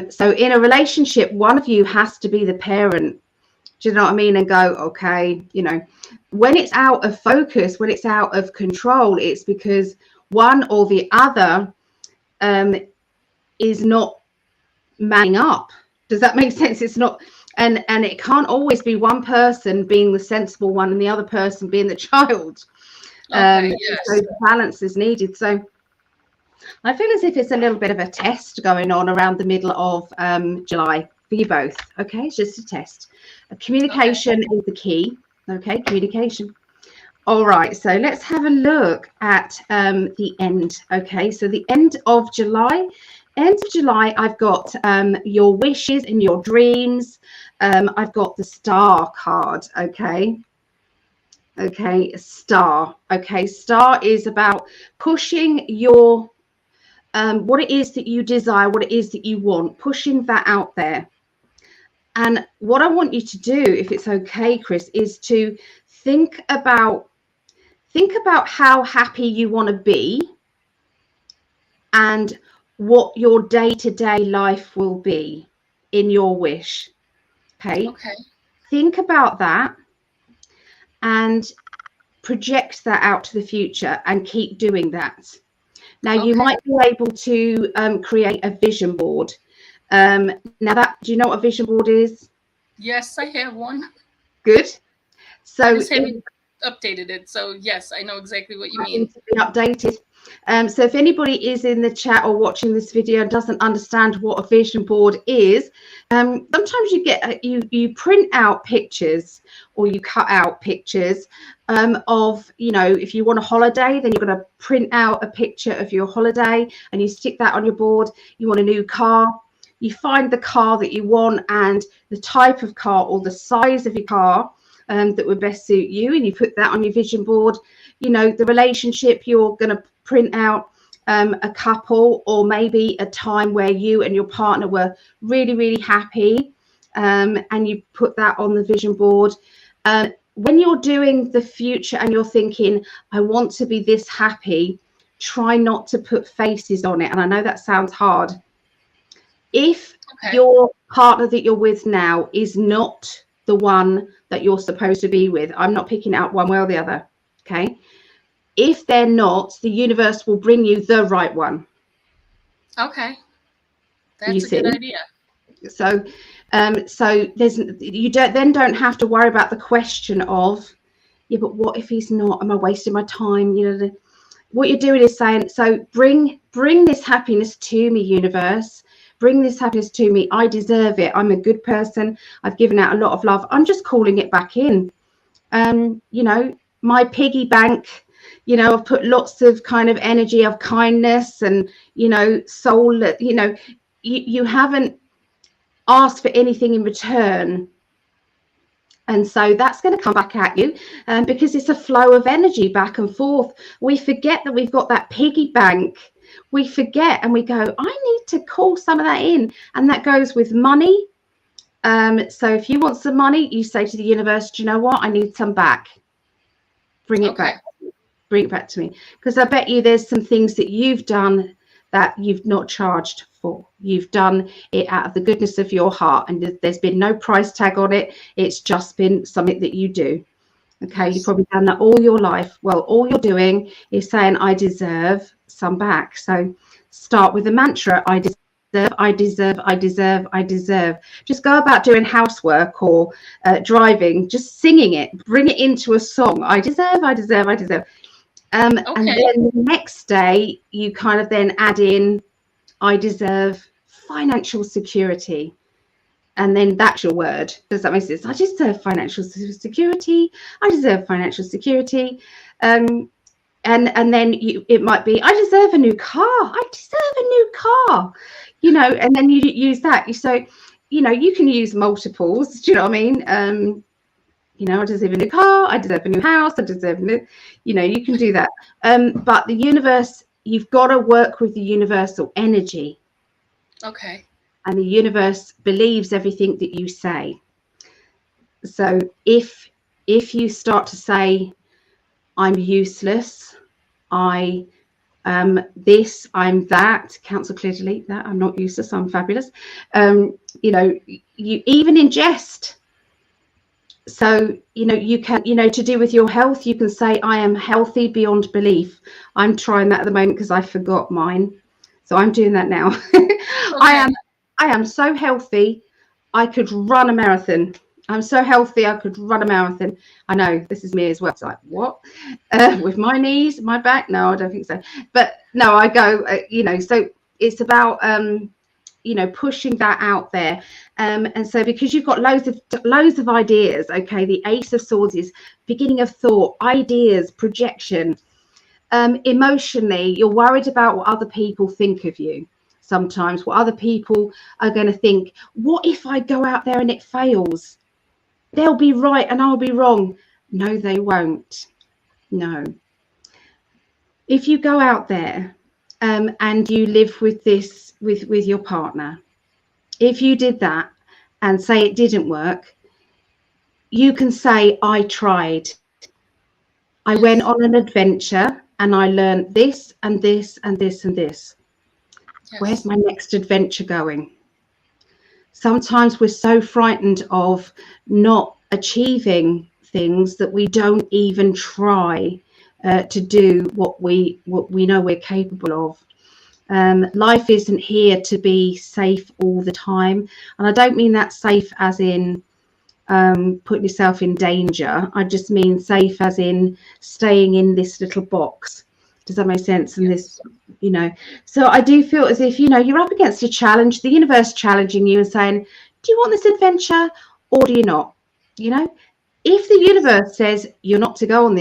So in a relationship, one of you has to be the parent. Do you know what I mean? And go, okay, you know, when it's out of focus, when it's out of control, it's because one or the other is not manning up. Does that make sense? It's not, and it can't always be one person being the sensible one and the other person being the child. Okay, yes. So the balance is needed. So I feel as if it's a little bit of a test going on around the middle of July for you both. Okay, it's just a test. Communication is the key. Okay, communication. All right, so let's have a look at the end. Okay, so the end of July. I've got your wishes and your dreams. I've got the star card. Okay, star. Okay, star is about pushing your what it is that you desire, what it is that you want, pushing that out there. And what I want you to do, if it's okay, Chris, is to think about how happy you want to be and what your day-to-day life will be in your wish. Okay. Think about that. And project that out to the future and keep doing that. Now, you Okay. might be able to create a vision board. Now, that, do you know what a vision board is? Yes, I have one. Good. I So just haven't updated it. So yes, I know exactly what you mean. to be updated. So if anybody is in the chat or watching this video and doesn't understand what a vision board is, sometimes you get you print out pictures or you cut out pictures of, you know, if you want a holiday, then you're going to print out a picture of your holiday and you stick that on your board. You want a new car, you find the car that you want and the type of car or the size of your car that would best suit you, and you put that on your vision board. You know, the relationship, you're going to print out a couple or maybe a time where you and your partner were really, really happy, and you put that on the vision board. When you're doing the future and you're thinking, I want to be this happy, try not to put faces on it. And I know that sounds hard. If your partner that you're with now is not the one that you're supposed to be with, I'm not picking out one way or the other, okay? If they're not, the universe will bring you the right one. Okay, that's a good idea. So, so you don't have to worry about the question of, yeah, but what if he's not? Am I wasting my time? You know, what you're doing is saying, so bring this happiness to me, universe. Bring this happiness to me. I deserve it. I'm a good person. I've given out a lot of love. I'm just calling it back in. You know, my piggy bank, you know, I've put lots of kind of energy of kindness and, you know, soul, you know, you haven't asked for anything in return. And so that's going to come back at you because it's a flow of energy back and forth. We forget that we've got that piggy bank. We forget and we go, I need to call some of that in. And that goes with money. So if you want some money, you say to the universe, do you know what? I need some back. Bring it back. Bring it back to me. Because I bet you there's some things that you've done that you've not charged for. You've done it out of the goodness of your heart and there's been no price tag on it. It's just been something that you do. Okay, you've probably done that all your life. Well, all you're doing is saying, I deserve some back. So start with the mantra, I deserve, I deserve, I deserve, I deserve. Just go about doing housework or driving, just singing it, bring it into a song. I deserve, I deserve, I deserve. And then the next day, you kind of then add in, I deserve financial security. And then that's your word. Does that make sense? I deserve financial security. I deserve financial security. And then it might be, I deserve a new car. I deserve a new car. You know, and then you use that. So, you know, you can use multiples. Do you know what I mean? You know, I deserve a new car. I deserve a new house. I deserve a new, you know, you can do that. But the universe, you've got to work with the universal energy. Okay. And the universe believes everything that you say. So if you start to say, I'm useless, I this, I'm that, cancel, clear, delete that, I'm not useless, I'm fabulous. You know, you even in jest. So, you know, you can, you know, to do with your health, you can say, I am healthy beyond belief. I'm trying that at the moment because I forgot mine. So I'm doing that now. Okay. I am so healthy, I could run a marathon. I'm so healthy, I could run a marathon. I know this is me as well. It's like, what? With my knees, my back? No, I don't think so. But no, I go, you know, so it's about, you know, pushing that out there. And so because you've got loads of ideas, okay, the Ace of Swords is beginning of thought, ideas, projection. Emotionally, you're worried about what other people think of you. Sometimes what other people are going to think, what if I go out there and it fails? They'll be right and I'll be wrong. No, they won't. No. If you go out there and you live with this, with your partner, if you did that and say it didn't work, you can say, I tried. I went on an adventure and I learned this and this and this and this. Yes. Where's my next adventure going? Sometimes we're so frightened of not achieving things that we don't even try to do what we know we're capable of. Life isn't here to be safe all the time, and I don't mean that safe as in putting yourself in danger. I just mean safe as in staying in this little box. Does that make sense? And this, you know, so I do feel as if, you know, you're up against a challenge, the universe challenging you and saying, do you want this adventure or do you not? You know, if the universe says you're not to go on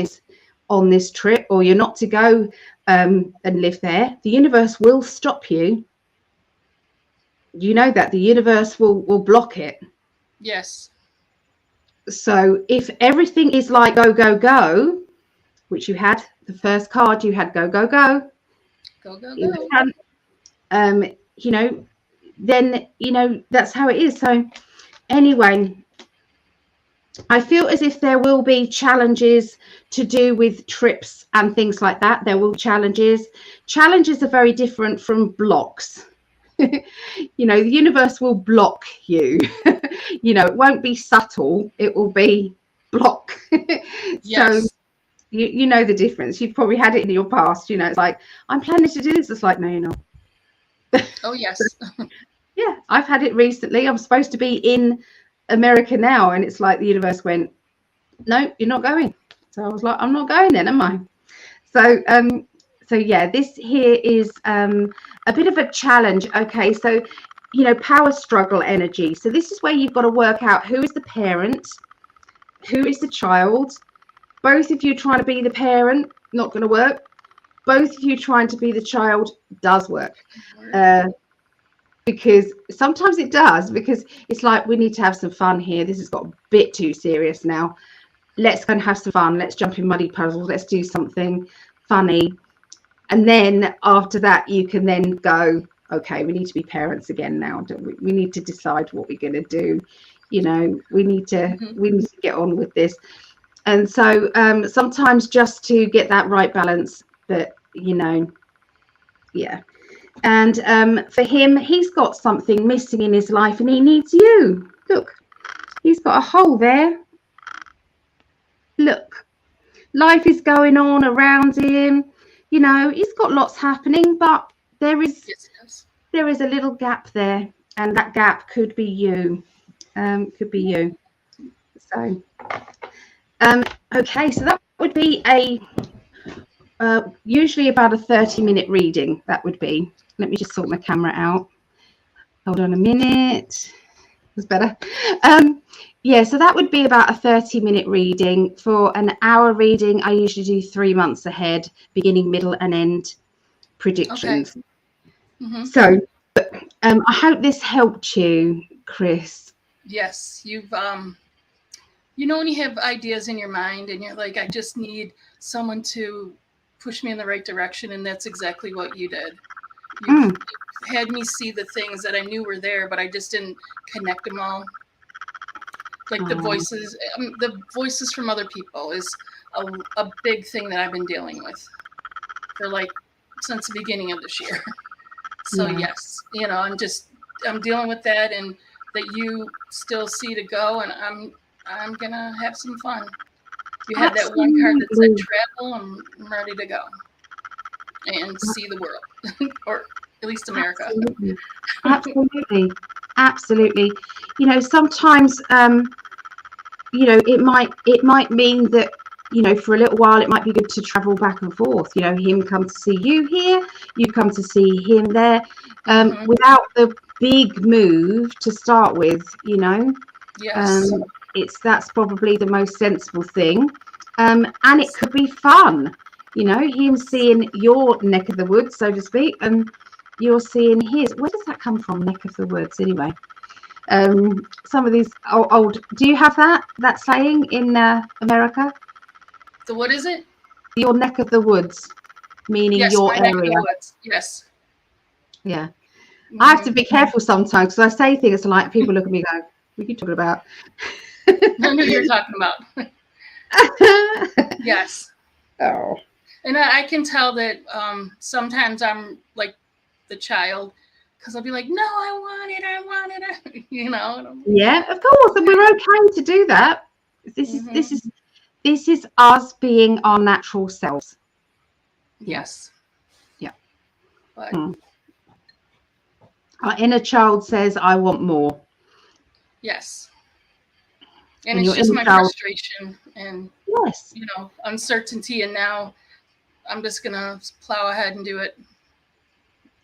this trip, or you're not to go and live there, the universe will stop you. You know that the universe will block it. Yes. So if everything is like go, go, go, which you had the first card, you had go, go, go, Go, go, in the go. front, you know, then, you know, that's how it is. So anyway, I feel as if there will be challenges to do with trips and things like that. There will challenges. Challenges are very different from blocks. You know, the universe will block you. You know, it won't be subtle, it will be block. Yes. So you know the difference. You've probably had it in your past. You know, it's like, I'm planning to do this. It's like, no, you're not. Oh, yes. Yeah, I've had it recently. I'm supposed to be in America now, and it's like the universe went, no, you're not going. So I was like, I'm not going then, am I? So yeah, this here is a bit of a challenge. Okay, so, you know, power struggle energy. So this is where you've got to work out who is the parent, who is the child. Both of you trying to be the parent, not going to work. Both of you trying to be the child does work. Because sometimes it does, because it's like, we need to have some fun here. This has got a bit too serious now. Let's go and have some fun. Let's jump in muddy puddles. Let's do something funny. And then after that, you can then go, okay, we need to be parents again now. We need to decide what we're going to do. You know, we need to get on with this. And so sometimes just to get that right balance, that, you know, yeah. And for him, he's got something missing in his life and he needs you. Look, he's got a hole there. Look, life is going on around him. You know, he's got lots happening, but there is a little gap there, and that gap could be you. Could be you. So, okay, so that would be usually about a 30-minute reading. That would be. Let me just sort my camera out. Hold on a minute. That's better. Yeah, so that would be about a 30-minute reading. For an hour reading, I usually do 3 months ahead, beginning, middle, and end predictions. Okay. So I hope this helped you, Chris. Yes, you've you know, when you have ideas in your mind and you're like, I just need someone to push me in the right direction, and that's exactly what you did. You had me see the things that I knew were there, but I just didn't connect them all. Like the voices from other people is a big thing that I've been dealing with for like since the beginning of this year. So yes, you know, I'm dealing with that, and that you still see to go, and I'm gonna have some fun. You had that one card that said travel. I'm ready to go and see the world, or at least America. Absolutely. You know, sometimes you know, it might mean that, you know, for a little while it might be good to travel back and forth. You know, him come to see you here, you come to see him there, without the big move to start with. You know, that's probably the most sensible thing, and it could be fun. You know, him seeing your neck of the woods, so to speak, and you're seeing his. Where does that come from, neck of the woods? Anyway, some of these old. Do you have that saying in America? So what is it? Your neck of the woods, meaning your area. Neck of the woods. Yes. Yeah. I have to be careful sometimes, because I say things like, people look at me and go, what are you talking about? I knew you were talking about. Yes. Oh. And I can tell that sometimes I'm like the child, because I'll be like, no, I want it, you know. Yeah, of course, and we're okay to do that. This is this is us being our natural selves. Yes. Yeah. But Our inner child says, I want more. yes. And And it's your just inner my child, frustration and, yes. uncertainty. And now I'm just going to plow ahead and do it.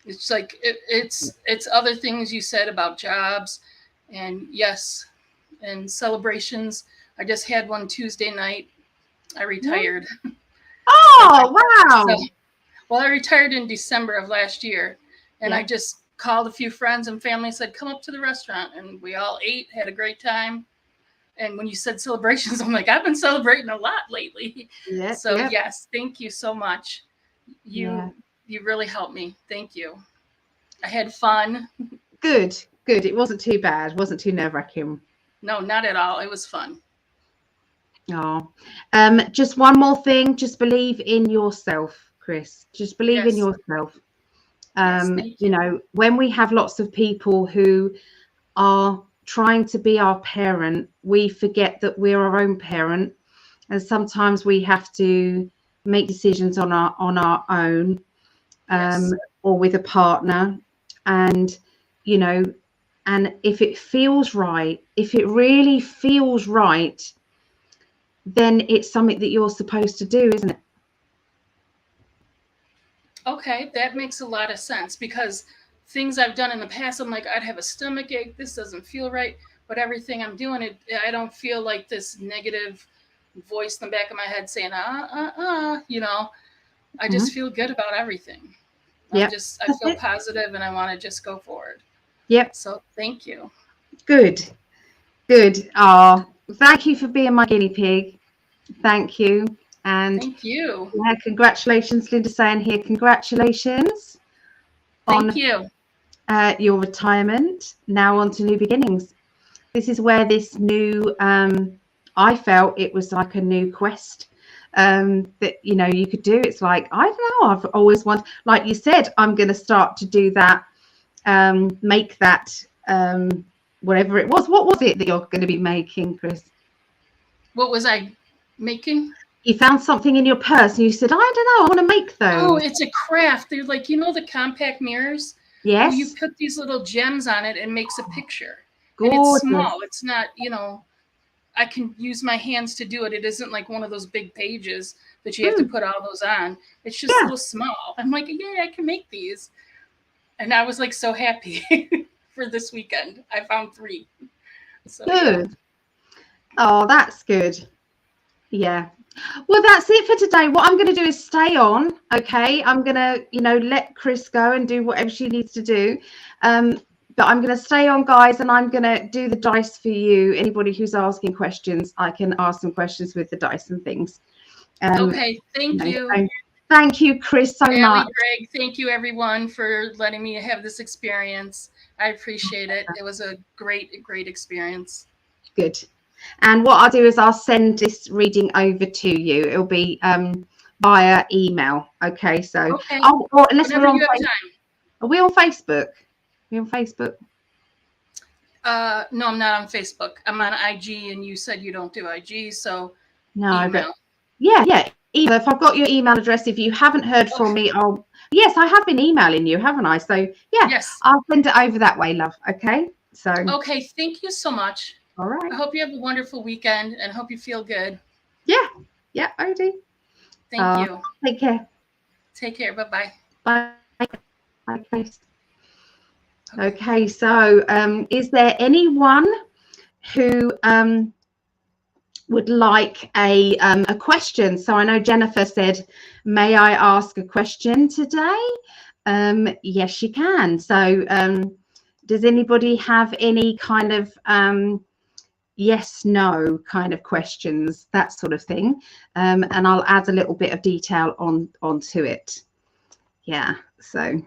It's like it's other things you said about jobs, and yes, and celebrations. I just had one Tuesday night. I retired. Oh, wow. So, well, I retired in December of last year, and I just called a few friends and family, said, "Come up to the restaurant," and we all ate, had a great time. And when you said celebrations, I'm like, I've been celebrating a lot lately. Yeah, So yeah. yes, thank you so much. Yeah. You really helped me. Thank you. I had fun. Good. It wasn't too bad. Wasn't too nerve-wracking. No, not at all. It was fun. Oh, just one more thing. Just believe in yourself, Chris. Just believe in Yes. yourself. Yes, thank You you. know, when we have lots of people who are trying to be our parent, we forget that we're our own parent, and sometimes we have to make decisions on our own, Yes. or with a partner. And you know, and if it feels right, if it really feels right, then it's something that you're supposed to do, isn't it? Okay, that makes a lot of sense because things I've done in the past, I'm like, I'd have a stomach ache. This doesn't feel right. But everything I'm doing, I don't feel like this negative voice in the back of my head saying, I Mm-hmm. just feel good about everything. Yep. I That's feel it. positive and I want to just go forward. Yep. So thank you. Good. Oh, thank you for being my guinea pig. Thank you. And Thank you. yeah, congratulations, Linda saying here, congratulations Thank on you. your retirement. Now on to new beginnings. This is where this new, I felt it was like a new quest that, you know, you could do. It's like, I don't know, I've always wanted, like you said, I'm going to start to do that, make that, whatever it was. What was it that you're going to be making, Chris? What was I making? You found something in your purse and you said, I don't know, I want to make Oh, those. it's a craft. They're like, the compact mirrors? Well, you Yes. put these little gems on it and makes a picture. And it's Gorgeous. small. It's not, I can use my hands to do it. It isn't like one of those big pages that you have to put all those on. It's just a Yeah. little small. I'm like, yeah, I can make these. And I was like so happy for this weekend. I found 3. So Good. yeah. Oh, that's good. Yeah. Well, that's it for today. What I'm going to do is stay on. Okay. I'm going to, let Chris go and do whatever she needs to do. But I'm going to stay on, guys, and I'm going to do the dice for you. Anybody who's asking questions, I can ask some questions with the dice and things. Okay. Thank you. So thank you, Chris, so Allie, much. Greg, thank you everyone for letting me have this experience. I appreciate it. It was a great, great experience. Good. And what I'll do is I'll send this reading over to you. It'll be via email. Okay. So, Okay. or unless Whenever we're on you have Facebook. time. Are we on Facebook? Are we on Facebook? No, I'm not on Facebook. I'm on IG, and you said you don't do IG, so No, email. but yeah. Either if I've got your email address, if you haven't heard from me, yes, I have been emailing you, haven't I? So yeah, yes, I'll send it over that way, love. Okay. So okay, thank you so much. All right. I hope you have a wonderful weekend and hope you feel good. Yeah, I do. Thank you. Take care. Take care. Bye-bye. Bye. Bye, Chris. Okay, so is there anyone who would like a question? So I know Jennifer said, may I ask a question today? Yes, you can. So does anybody have any kind of yes, no kind of questions, that sort of thing? And I'll add a little bit of detail onto it. Yeah, so.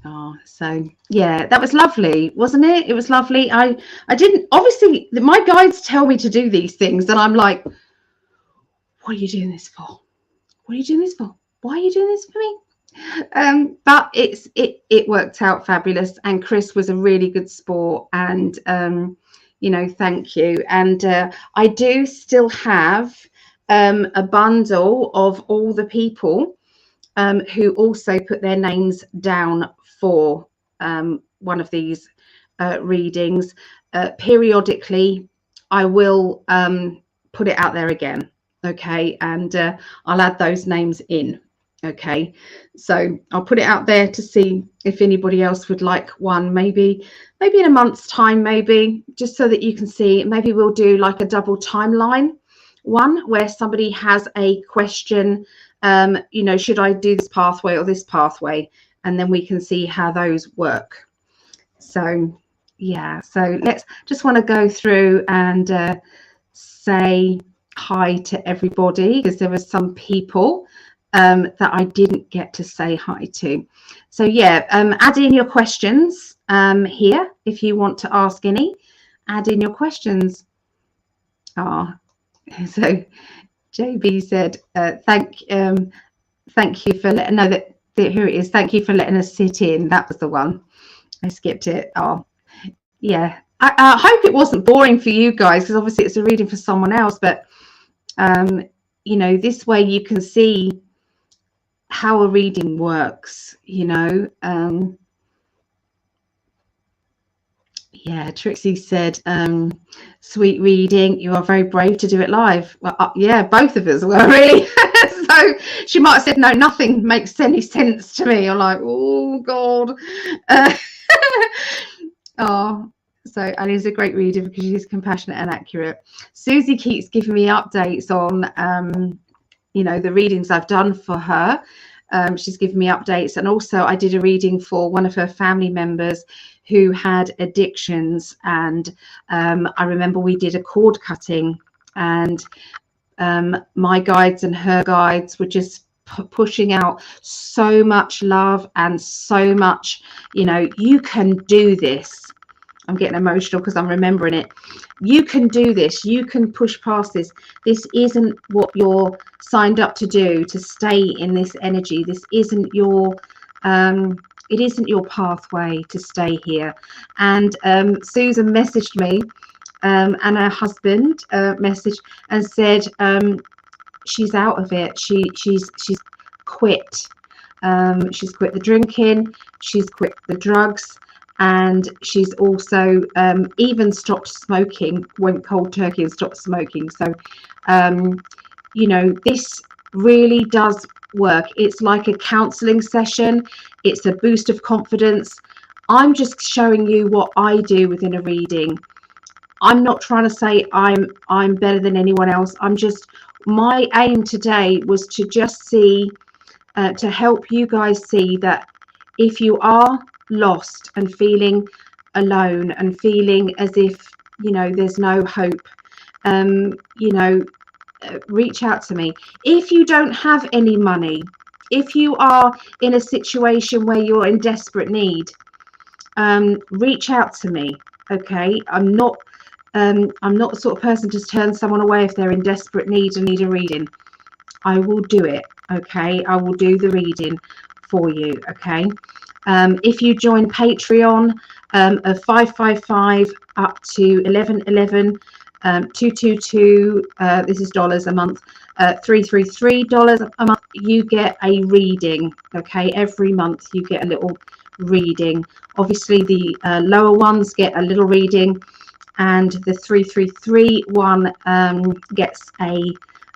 Oh, so yeah, that was lovely, wasn't it? It was lovely. I didn't, obviously my guides tell me to do these things and I'm like, what are you doing this for? What are you doing this for? Why are you doing this for me? But it worked out fabulous, and Chris was a really good sport, and thank you. And I do still have a bundle of all the people who also put their names down for one of these readings. Periodically, I will put it out there again. Okay, and I'll add those names in. Okay, so I'll put it out there to see if anybody else would like one, maybe in a month's time, maybe, just so that you can see. Maybe we'll do like a double timeline one where somebody has a question, should I do this pathway or this pathway, and then we can see how those work. So yeah, so let's just want to go through and say hi to everybody, because there were some people that I didn't get to say hi to. So yeah, add in your questions here if you want to ask any. Add in your questions. So JB said, thank you for letting know that here it is. Thank you for letting us sit in. That was the one. I skipped it. Oh, yeah. I hope it wasn't boring for you guys, because obviously it's a reading for someone else. But, this way you can see how a reading works, Yeah, Trixie said, sweet reading. You are very brave to do it live. Well, yeah, both of us were, really. So she might have said, no, nothing makes any sense to me. I'm like, oh, God. So Ali's a great reader because she's compassionate and accurate. Susie keeps giving me updates on, the readings I've done for her. She's given me updates. And also I did a reading for one of her family members who had addictions, and I remember we did a cord cutting, and my guides and her guides were just pushing out so much love and so much, you can do this. I'm getting emotional because I'm remembering it. You can do this. You can push past this. This isn't what you're signed up to do, to stay in this energy. This isn't your it isn't your pathway to stay here. And Susan messaged me, and her husband messaged and said she's out of it. She's quit. She's quit the drinking. She's quit the drugs. And she's also even stopped smoking, went cold turkey and stopped smoking. So, this really does work. It's like a counseling session. It's a boost of confidence. I'm just showing you what I do within a reading. I'm not trying to say I'm better than anyone else. My aim today was to just see, to help you guys see that if you are lost and feeling alone and feeling as if there's no hope, reach out to me. If you don't have any money, if you are in a situation where you're in desperate need, reach out to me. Okay, I'm not the sort of person to turn someone away if they're in desperate need and need a reading. I will do it. Okay, I will do the reading for you. Okay. If you join Patreon of 555 up to 1111, 222, this is dollars a month, $333 a month, you get a reading. Okay, every month you get a little reading. Obviously the lower ones get a little reading, and the 333 one gets a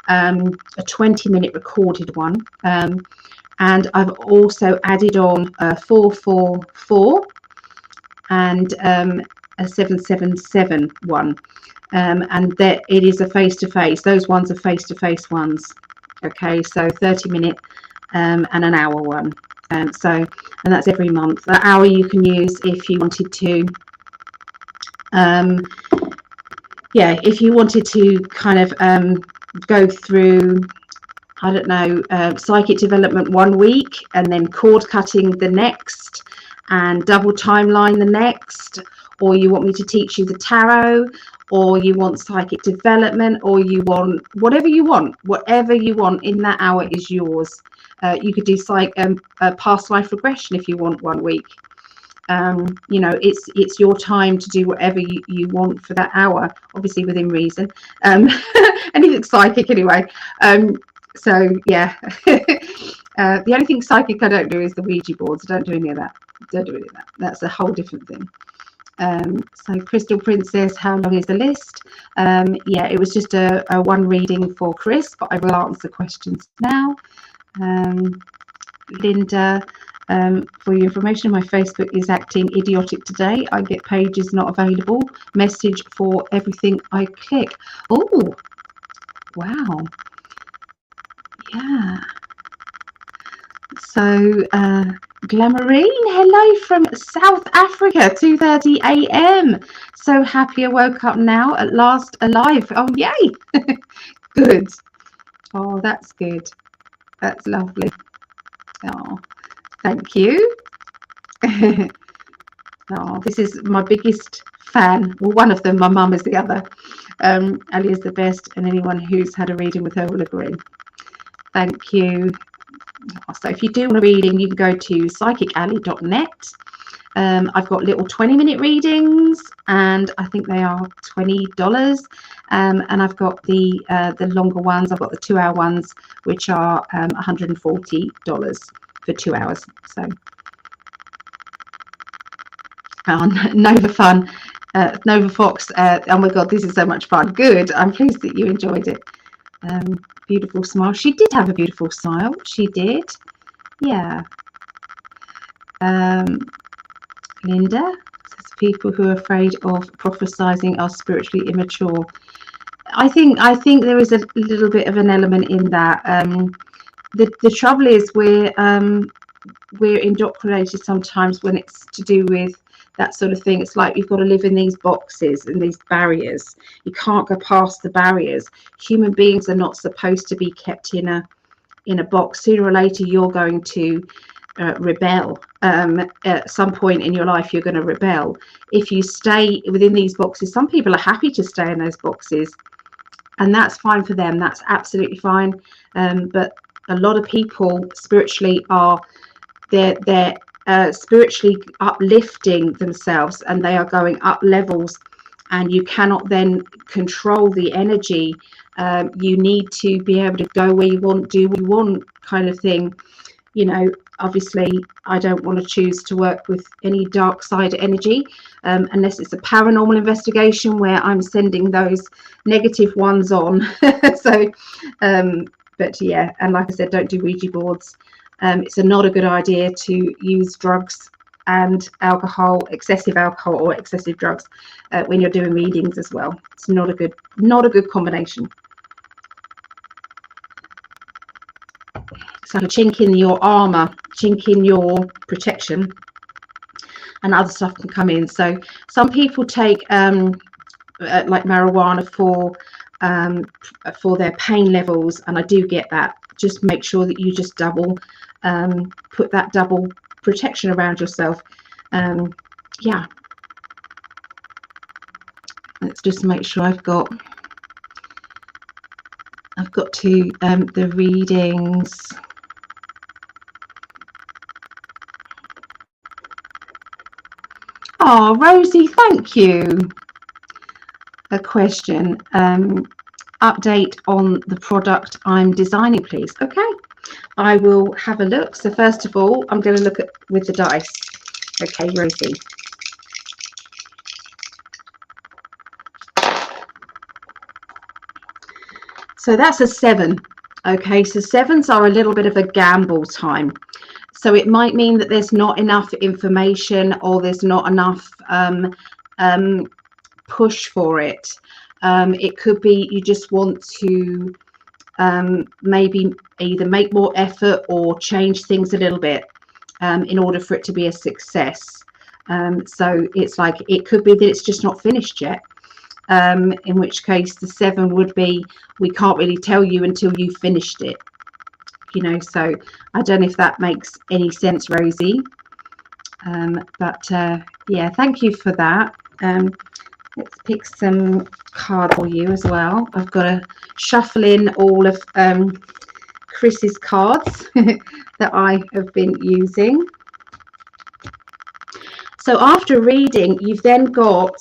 20-minute recorded one. And I've also added on 444 and a 777 one, and that it is a face-to-face. Those ones are face-to-face ones. Okay, so 30-minute and an hour one. And that's every month. That hour you can use if you wanted to. If you wanted to kind of go through, I don't know, psychic development 1 week and then cord cutting the next and double timeline the next, or you want me to teach you the tarot, or you want psychic development, or you want whatever you want in that hour is yours. You could do past life regression if you want 1 week. You know, it's your time to do whatever you want for that hour, obviously within reason. Anything psychic anyway. So yeah. The only thing psychic I don't do is the Ouija boards. I don't do any of that. Don't do any of that. That's a whole different thing. So Crystal Princess, how long is the list? Yeah, it was just a one reading for Chris, but I will answer questions now. Linda, for your information, my Facebook is acting idiotic today. I get pages not available. Message for everything I click. Oh, wow. Yeah. So, Glamourine, hello from South Africa, 2:30 a.m. So happy I woke up now, at last alive. Oh, yay. Good. Oh, that's good. That's lovely. Oh, thank you. Oh, this is my biggest fan. Well, one of them, my mum is the other. Ali is the best, and anyone who's had a reading with her will agree. Thank you. So if you do want a reading, you can go to psychically.net. I've got little 20-minute readings, and I think they are $20. And I've got the longer ones. I've got the 2-hour ones, which are $140 for 2 hours. So Nova Fun, Nova Fox. Oh my God, this is so much fun. Good. I'm pleased that you enjoyed it. Beautiful smile. She did have a beautiful smile. She did. Yeah. Linda says people who are afraid of prophesizing are spiritually immature. I think there is a little bit of an element in that. The trouble is we're indoctrinated sometimes when it's to do with that sort of thing. It's like you've got to live in these boxes and these barriers. You can't go past the barriers. Human beings are not supposed to be kept in a box. Sooner or later, you're going to rebel. At some point in your life, you're going to rebel. If you stay within these boxes, some people are happy to stay in those boxes, and that's fine for them. That's absolutely fine. But a lot of people spiritually are they're spiritually uplifting themselves, and they are going up levels, and you cannot then control the energy. You need to be able to go where you want, do what you want, kind of thing. You know, obviously I don't want to choose to work with any dark side energy unless it's a paranormal investigation where I'm sending those negative ones on. So but yeah, and like I said, don't do Ouija boards. It's not a good idea to use drugs and alcohol, excessive alcohol or excessive drugs when you're doing readings as well. It's not a good combination. It's like a chink in your armor, chink in your protection, and other stuff can come in. So some people take like marijuana for their pain levels, and I do get that. Just make sure that you just put that double protection around yourself. Yeah, let's just make sure I've got to the readings. Oh, Rosie, thank you. A question. Update on the product I'm designing, please. Okay, I will have a look. So first of all, I'm going to look at with the dice. Okay, Rosie. So that's a 7. Okay, so 7s are a little bit of a gamble time. So it might mean that there's not enough information, or there's not enough push for it. It could be you just want to maybe either make more effort or change things a little bit in order for it to be a success. So it's like, it could be that it's just not finished yet, in which case the 7 would be, we can't really tell you until you've finished it. You know, so I don't know if that makes any sense, Rosie. But yeah, thank you for that. Let's pick some cards for you as well. I've got to shuffle in all of Chris's cards that I have been using. So after reading, you've then got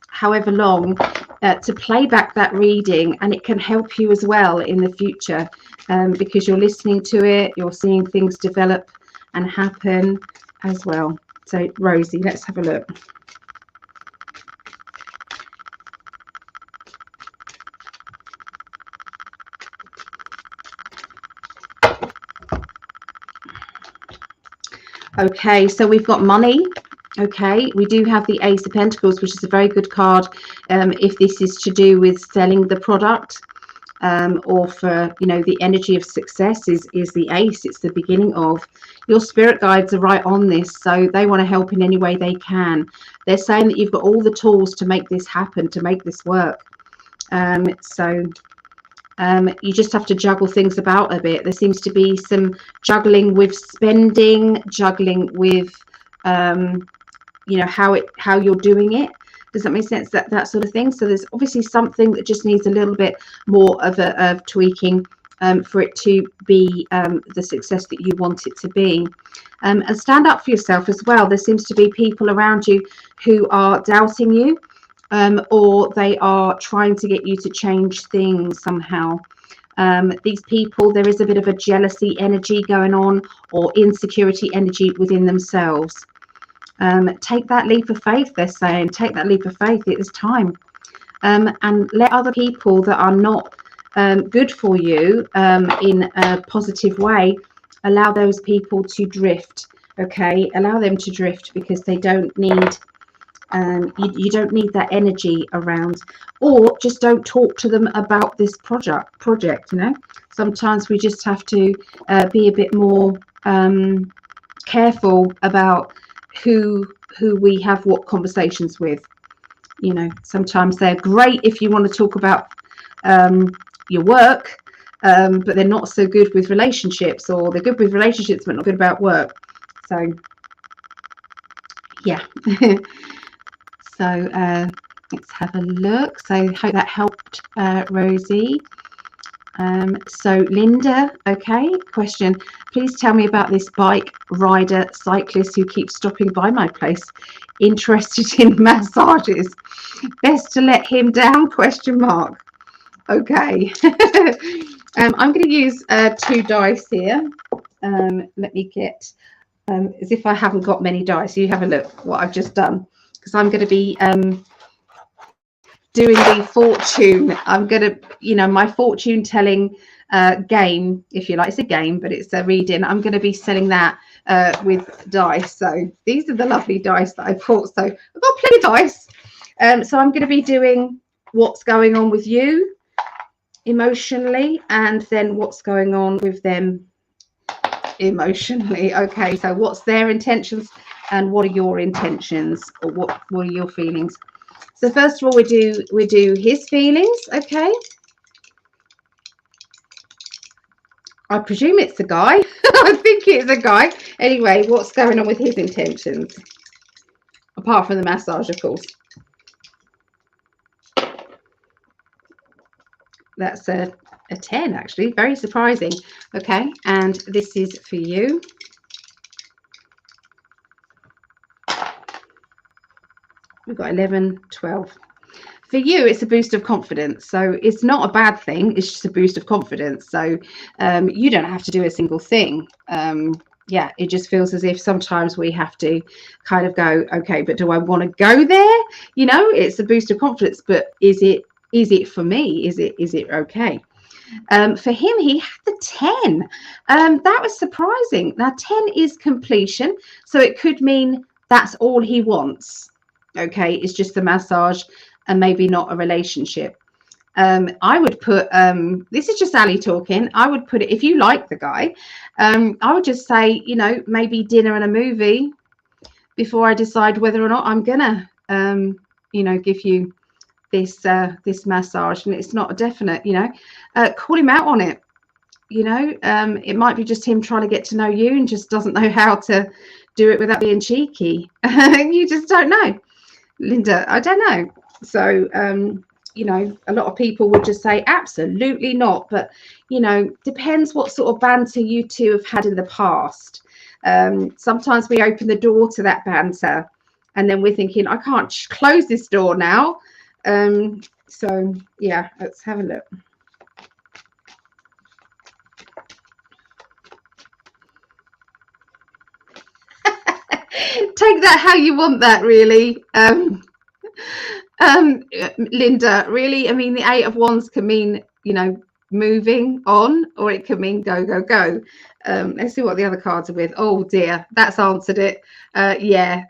however long to play back that reading, and it can help you as well in the future, because you're listening to it, you're seeing things develop and happen as well. So Rosie, let's have a look. Okay, so we've got money. Okay, we do have the Ace of Pentacles, which is a very good card if this is to do with selling the product, or for, you know, the energy of success is the Ace. It's the beginning of. Your spirit guides are right on this, so they want to help in any way they can. They're saying that you've got all the tools to make this happen, to make this work. You just have to juggle things about a bit. There seems to be some juggling with spending, juggling with you know, how you're doing it. Does that make sense? That sort of thing. So there's obviously something that just needs a little bit more of tweaking for it to be the success that you want it to be. And stand up for yourself as well. There seems to be people around you who are doubting you, or they are trying to get you to change things somehow. These people, there is a bit of a jealousy energy going on, or insecurity energy within themselves. Take that leap of faith, they're saying. Take that leap of faith. It is time. And let other people that are not good for you in a positive way, allow those people to drift. Okay, allow them to drift, because they don't need you don't need that energy around. Or just don't talk to them about this project. You know, sometimes we just have to be a bit more careful about who we have what conversations with. You know, sometimes they're great if you want to talk about your work, but they're not so good with relationships, or they're good with relationships but not good about work. So yeah. So let's have a look. So hope that helped, Rosie. So Linda, okay, question. Please tell me about this bike rider cyclist who keeps stopping by my place. Interested in massages. Best to let him down, question mark. Okay. I'm going to use 2 dice here. Let me get, as if I haven't got many dice. You have a look what I've just done, because I'm going to be doing the fortune. I'm going to, you know, my fortune telling game, if you like. It's a game, but it's a reading. I'm going to be selling that with dice. So these are the lovely dice that I bought. So I've got plenty of dice. So I'm going to be doing what's going on with you emotionally, and then what's going on with them emotionally. Okay, so what's their intentions and what are your intentions, or what are your feelings? So first of all, we do his feelings. Okay, I presume it's a guy. I think it's a guy. Anyway, what's going on with his intentions, apart from the massage, of course? That's a 10, actually. Very surprising. Okay, and this is for you. We've got 11, 12. For you, it's a boost of confidence. So it's not a bad thing. It's just a boost of confidence. So you don't have to do a single thing. Yeah, it just feels as if sometimes we have to kind of go, okay, but do I want to go there? You know, it's a boost of confidence, but is it for me? Is it okay? For him, he had the 10. That was surprising. Now 10 is completion, so it could mean that's all he wants. Okay, it's just the massage and maybe not a relationship. I would put, this is just Ali talking, I would put it, if you like the guy, I would just say, you know, maybe dinner and a movie before I decide whether or not I'm gonna you know, give you this this massage. And it's not a definite, you know. Call him out on it. You know, it might be just him trying to get to know you and just doesn't know how to do it without being cheeky. You just don't know, Linda. I don't know. So you know, a lot of people would just say absolutely not, but you know, depends what sort of banter you two have had in the past. Sometimes we open the door to that banter, and then we're thinking, I can't close this door now. So yeah, let's have a look. Take that how you want that, really. Linda, really, I mean, the Eight of Wands can mean, you know, moving on, or it can mean go, go, go. Let's see what the other cards are with. Oh dear, that's answered it. Yeah,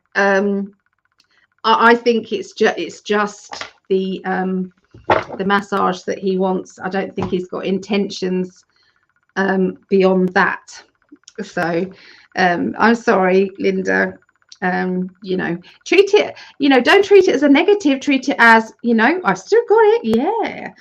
I think it's just the massage that he wants. I don't think he's got intentions beyond that. So I'm sorry, Linda. You know, treat it, you know, don't treat it as a negative, treat it as, you know, I've still got it. Yeah.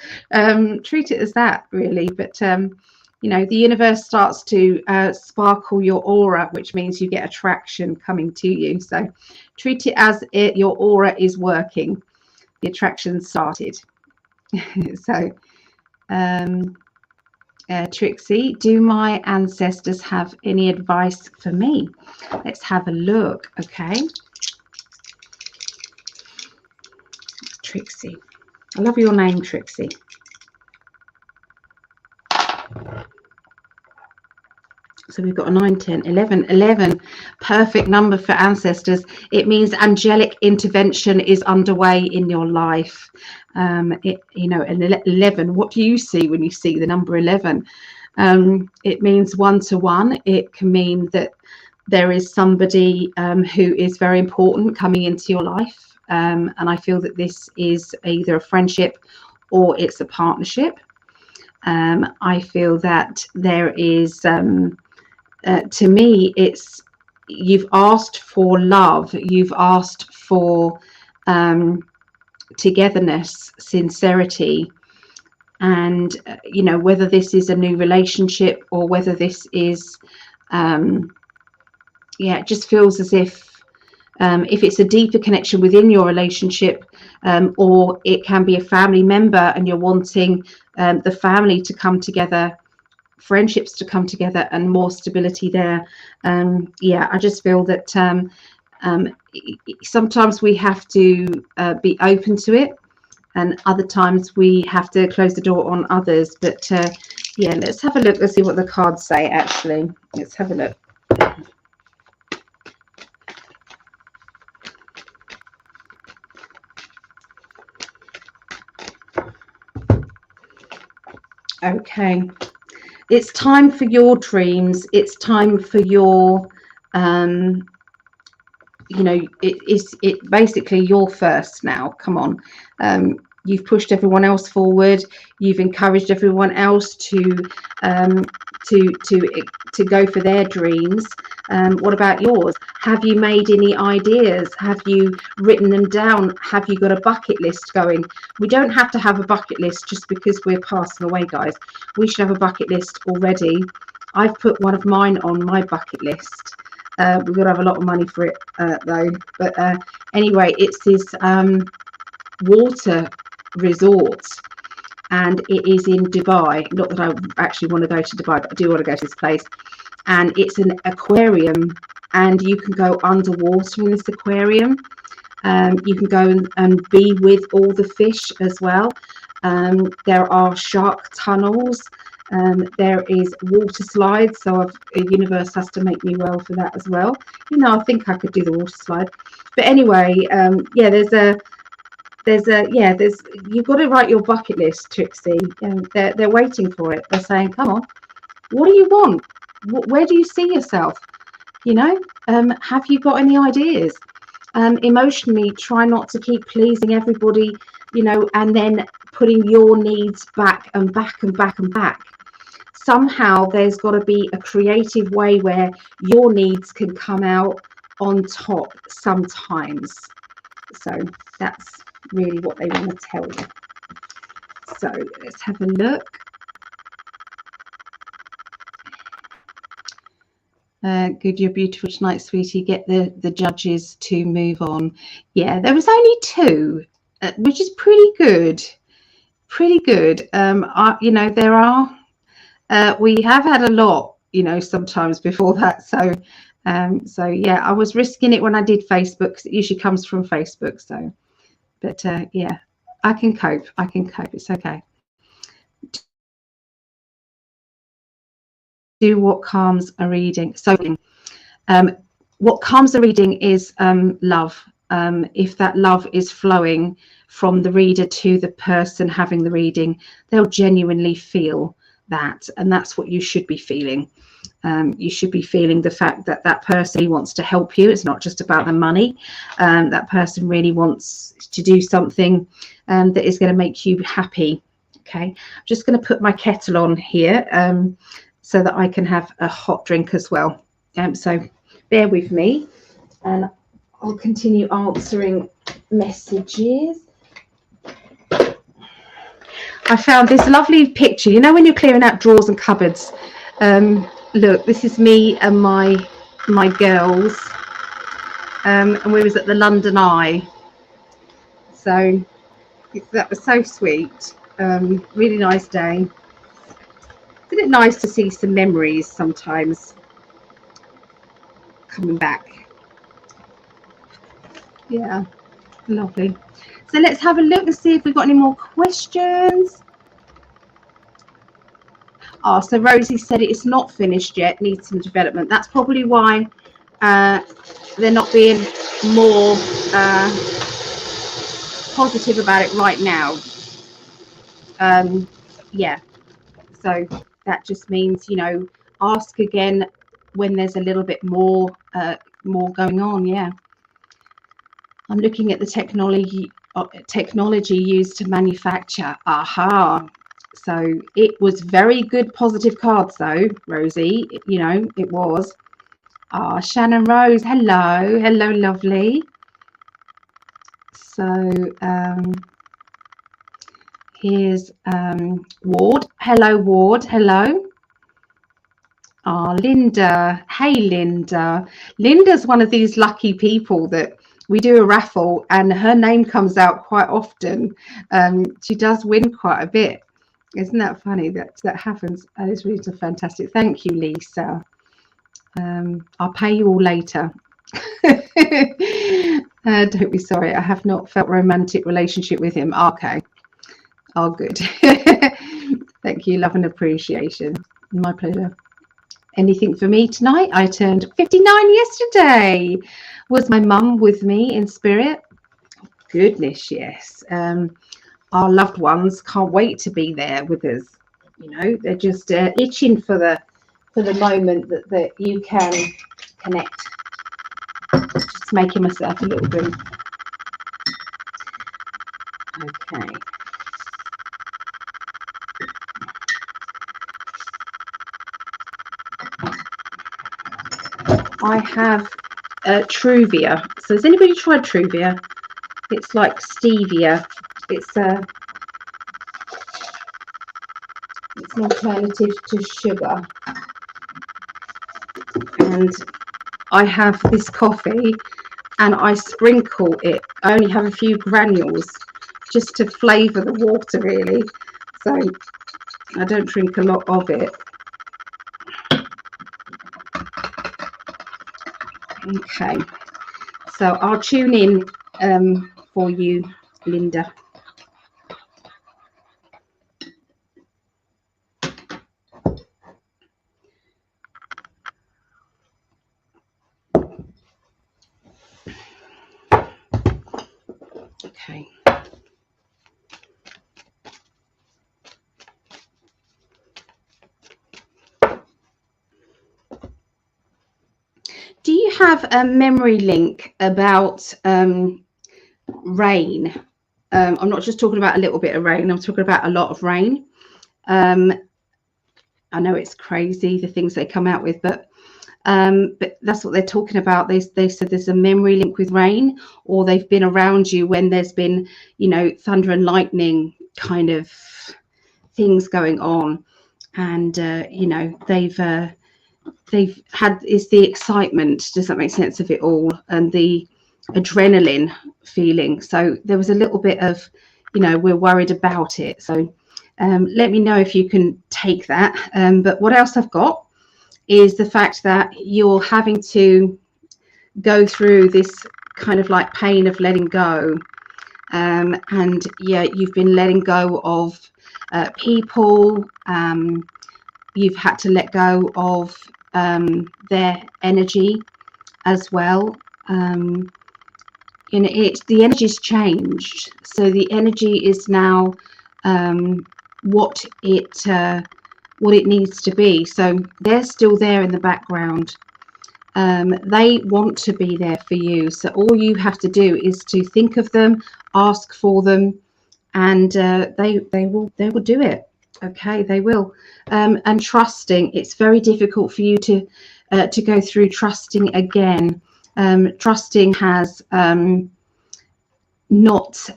Treat it as that, really. But you know, the universe starts to sparkle your aura, which means you get attraction coming to you. So treat it as your aura is working. The attraction started. So Trixie, do my ancestors have any advice for me? Let's have a look. Okay, Trixie, I love your name, Trixie. So we've got a 9, 10, 11, 11, perfect number for ancestors. It means angelic intervention is underway in your life. You know, and 11, what do you see when you see the number 11? It means one-to-one. It can mean that there is somebody who is very important coming into your life. And I feel that this is either a friendship or it's a partnership. I feel that there is... to me, it's you've asked for love, you've asked for togetherness, sincerity, and you know, whether this is a new relationship or whether this is yeah, it just feels as if it's a deeper connection within your relationship, or it can be a family member and you're wanting the family to come together, friendships to come together, and more stability there. Yeah, I just feel that sometimes we have to be open to it, and other times we have to close the door on others. But yeah, let's have a look. Let's see what the cards say. Actually, let's have a look. Okay, it's time for your dreams. It's time for your you know, it basically you're first now. Come on. You've pushed everyone else forward. You've encouraged everyone else to go for their dreams. What about yours? Have you made any ideas? Have you written them down? Have you got a bucket list going? We don't have to have a bucket list just because we're passing away, guys. We should have a bucket list already. I've put one of mine on my bucket list. We've got to have a lot of money for it though. But anyway, it's this water resort, and it is in Dubai. Not that I actually want to go to Dubai, but I do want to go to this place. And it's an aquarium, and you can go underwater in this aquarium. You can go and be with all the fish as well. There are shark tunnels. There is water slides, so the universe has to make me well for that as well. You know, I think I could do the water slide. But anyway, yeah, you've got to write your bucket list, Trixie. They're waiting for it. They're saying, come on, what do you want? Where do you see yourself? You know, have you got any ideas? Emotionally, try not to keep pleasing everybody, you know, and then putting your needs back and back and back and back. Somehow there's got to be a creative way where your needs can come out on top sometimes. So that's really what they want to tell you. So let's have a look. Good, you're beautiful tonight, sweetie. Get the judges to move on. Yeah, there was only 2, which is pretty good. Pretty good. You know, there are we have had a lot, you know, sometimes before that. So So yeah, I was risking it when I did Facebook, because it usually comes from Facebook. So, but yeah, I can cope. It's okay. Do what calms a reading. So what calms a reading is love. If that love is flowing from the reader to the person having the reading, they'll genuinely feel that, and that's what you should be feeling. You should be feeling the fact that that person wants to help you. It's not just about the money. That person really wants to do something that is going to make you happy. Okay, I'm just going to put my kettle on here so that I can have a hot drink as well. So bear with me, and I'll continue answering messages. I found this lovely picture. You know, when you're clearing out drawers and cupboards, look, this is me and my girls, and we was at the London Eye. So that was so sweet. Really nice day. Isn't it nice to see some memories sometimes coming back? Yeah, lovely. So let's have a look and see if we've got any more questions. Oh, so Rosie said it's not finished yet, needs some development. That's probably why they're not being more positive about it right now. Yeah, so that just means, you know, ask again when there's a little bit more going on. Yeah, I'm looking at the technology used to manufacture. Aha. So it was very good positive cards though, Rosie. You know, it was. Ah, Shannon Rose, hello, lovely. So here's Ward. Hello, Ward. Hello. Ah, Linda. Hey, Linda. Linda's one of these lucky people that we do a raffle and her name comes out quite often. She does win quite a bit. Isn't that funny that happens? That is really fantastic. Thank you, Lisa. I'll pay you all later. Don't be sorry. I have not felt a romantic relationship with him. Okay. Oh, good. Thank you. Love and appreciation. My pleasure. Anything for me tonight? I turned 59 yesterday. Was my mum with me in spirit? Goodness, yes. Our loved ones can't wait to be there with us. You know, they're just itching for the moment that you can connect. Just making myself a little drink. Okay. I have Truvia. So has anybody tried Truvia? It's like stevia. It's an alternative to sugar. And I have this coffee and I sprinkle it. I only have a few granules just to flavour the water, really. So I don't drink a lot of it. Okay, so I'll tune in for you, Linda. Okay. Do you have a memory link about rain? I'm not just talking about a little bit of rain. I'm talking about a lot of rain. I know it's crazy, the things they come out with, but that's what they're talking about. They said there's a memory link with rain, or they've been around you when there's been, you know, thunder and lightning kind of things going on, and you know, they've had, is the excitement, does that make sense of it all, and the adrenaline feeling. So there was a little bit of, you know, we're worried about it. So let me know if you can take that. But what else I've got is the fact that you're having to go through this kind of like pain of letting go. And yeah, you've been letting go of people. You've had to let go of their energy as well. The energy's changed, so the energy is now what it needs to be. So they're still there in the background. They want to be there for you. So all you have to do is to think of them, ask for them, and they will do it. Okay, they will. And trusting, it's very difficult for you to go through trusting again. Trusting has not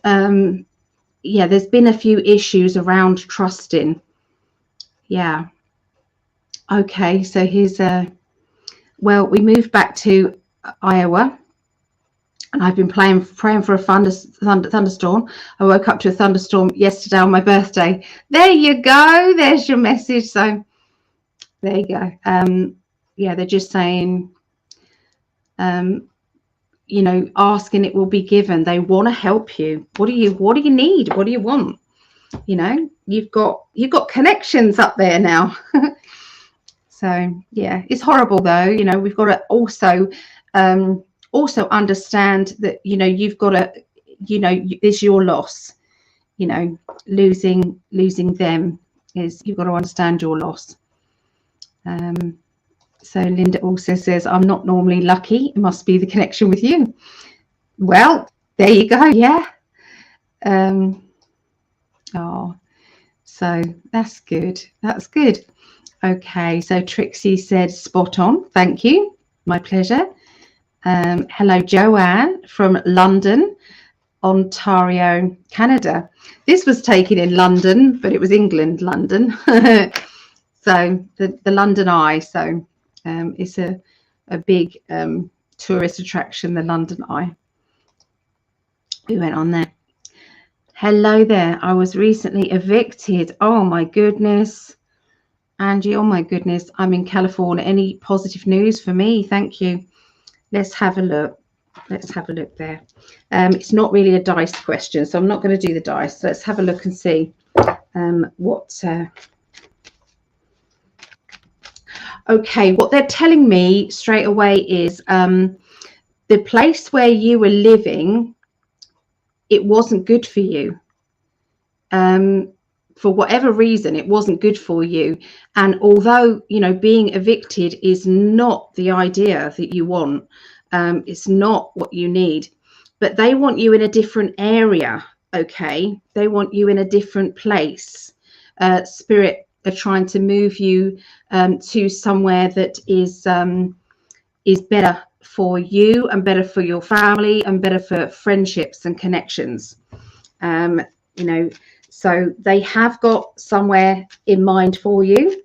yeah, there's been a few issues around trusting. Yeah. Okay, so here's well, we moved back to Iowa, and I've been praying for a thunderstorm. I woke up to a thunderstorm yesterday on my birthday. There you go. There's your message. So there you go. Yeah, they're just saying, you know, ask and it will be given. They want to help you. What do you need? What do you want? You know, you've got connections up there now. So yeah, it's horrible though. You know, we've got to also understand that, you know, you've got to, you know, it's your loss. You know, losing them is, you've got to understand your loss. So Linda also says, I'm not normally lucky. It must be the connection with you. Well, there you go. Yeah. Oh, so that's good. That's good. Okay. So Trixie said, spot on. Thank you. My pleasure. Hello, Joanne from London, Ontario, Canada. This was taken in London, but it was England, London. So the London Eye. So it's a big tourist attraction, the London Eye. We went on there. Hello there. I was recently evicted. Oh my goodness. Angie, oh my goodness. I'm in California. Any positive news for me? Thank you. Let's have a look. Let's have a look there. It's not really a dice question, so I'm not going to do the dice. Let's have a look and see what... Okay, what they're telling me straight away is the place where you were living, it wasn't good for you. For whatever reason, it wasn't good for you. And although, you know, being evicted is not the idea that you want, it's not what you need, but they want you in a different area. Okay, they want you in a different place. Spirit are trying to move you to somewhere that is better for you and better for your family and better for friendships and connections. You know, so they have got somewhere in mind for you.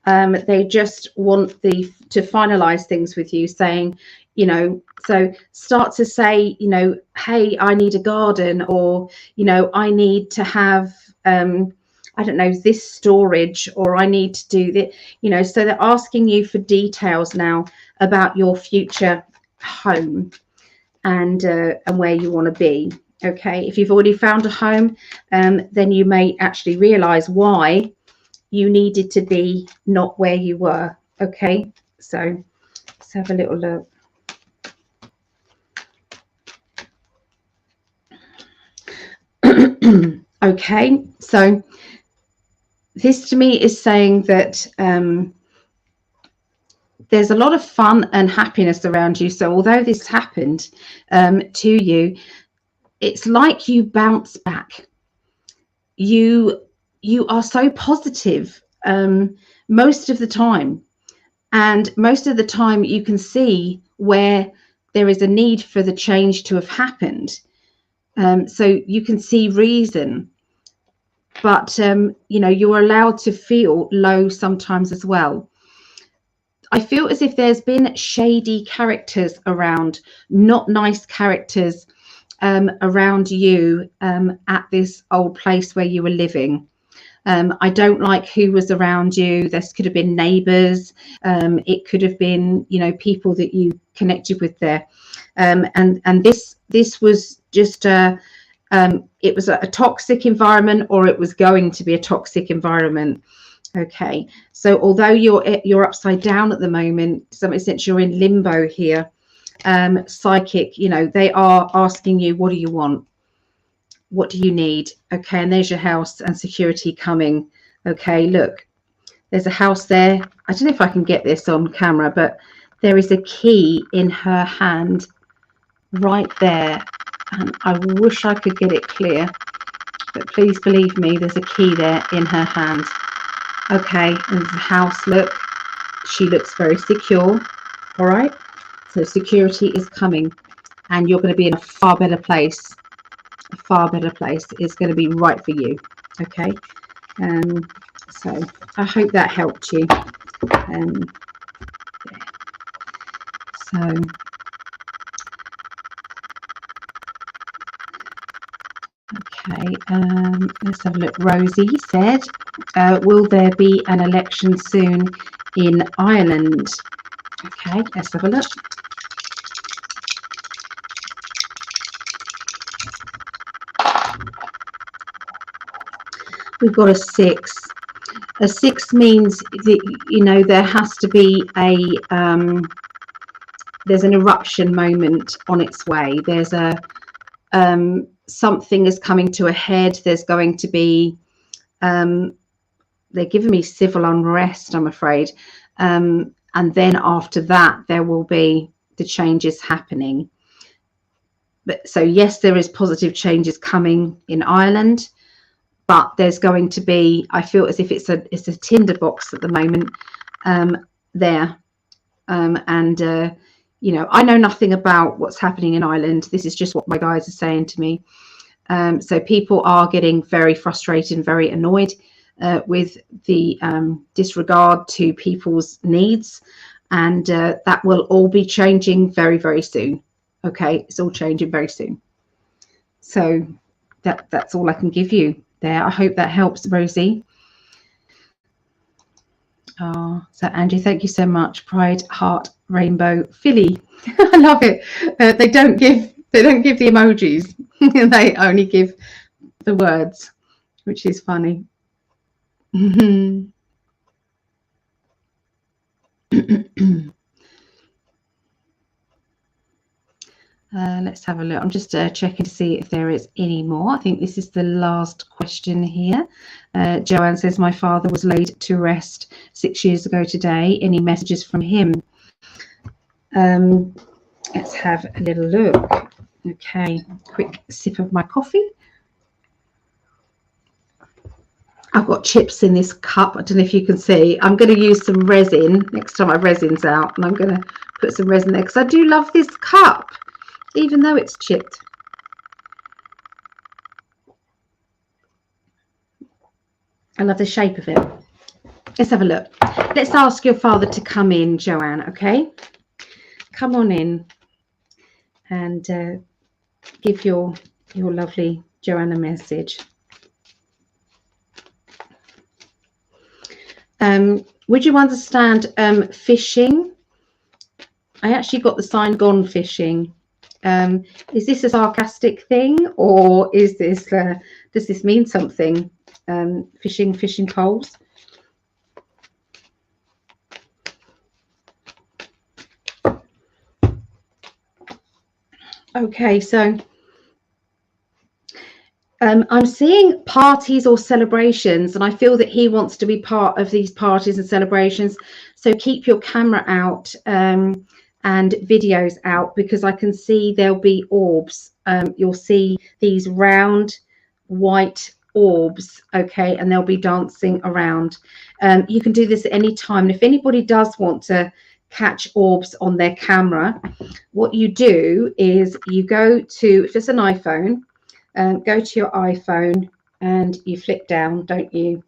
They just want to finalize things with you, saying, you know, so start to say, you know, hey, I need a garden, or, you know, I need to have I don't know, this storage, or I need to do that, you know. So they're asking you for details now about your future home and where you want to be. Okay, if you've already found a home, then you may actually realize why you needed to be not where you were. Okay, so let's have a little look. Okay, so this to me is saying that there's a lot of fun and happiness around you. So although this happened to you, it's like you bounce back. You are so positive most of the time. And most of the time you can see where there is a need for the change to have happened. So you can see reason. But, you know, you're allowed to feel low sometimes as well. I feel as if there's been shady characters around, not nice characters around you at this old place where you were living. I don't like who was around you. This could have been neighbours. It could have been, you know, people that you connected with there. And this was just it was a toxic environment, or it was going to be a toxic environment. Okay, so although you're upside down at the moment, to some extent you're in limbo here. Psychic, you know, they are asking you, what do you want? What do you need? Okay, and there's your house and security coming. Okay, look, there's a house there. I don't know if I can get this on camera, but there is a key in her hand right there. And I wish I could get it clear, but please believe me, there's a key there in her hand. Okay, and the house, look, she looks very secure. All right, so security is coming, and you're going to be in a far better place. A far better place is going to be right for you. Okay, so I hope that helped you. Yeah. So okay, let's have a look. Rosie said, will there be an election soon in Ireland? Okay, let's have a look. We've got a 6. A 6 means that, you know, there has to be a there's an eruption moment on its way. There's a something is coming to a head. There's going to be they're giving me civil unrest, I'm afraid, and then after that there will be the changes happening. But so yes, there is positive changes coming in Ireland, but there's going to be, I feel as if it's a tinderbox at the moment there, and you know, I know nothing about what's happening in Ireland. This is just what my guys are saying to me. So people are getting very frustrated and very annoyed with the disregard to people's needs, and that will all be changing very, very soon. Okay, it's all changing very soon. So that's all I can give you there. I hope that helps, Rosie. Oh, so Angie, thank you so much. Pride, heart, rainbow, Philly. I love it. They don't give the emojis. They only give the words, which is funny. Let's have a look. I'm just checking to see if there is any more. I think this is the last question here. Joanne says, my father was laid to rest 6 years ago today. Any messages from him? Let's have a little look. Okay, quick sip of my coffee. I've got chips in this cup. I don't know if you can see. I'm going to use some resin next time my resin's out, and I'm going to put some resin there because I do love this cup, even though it's chipped. I love the shape of it. Let's have a look. Let's ask your father to come in, Joanne, okay? Come on in and give your lovely Joanne a message. Would you understand fishing? I actually got the sign gone fishing. Is this a sarcastic thing, or is this does this mean something? Fishing poles. Okay, so I'm seeing parties or celebrations, and I feel that he wants to be part of these parties and celebrations. So keep your camera out and videos out, because I can see there'll be orbs. You'll see these round white orbs, okay, and they'll be dancing around. You can do this at any time, and if anybody does want to catch orbs on their camera, what you do is you go to, if it's an iPhone, go to your iPhone and you flick down, don't you?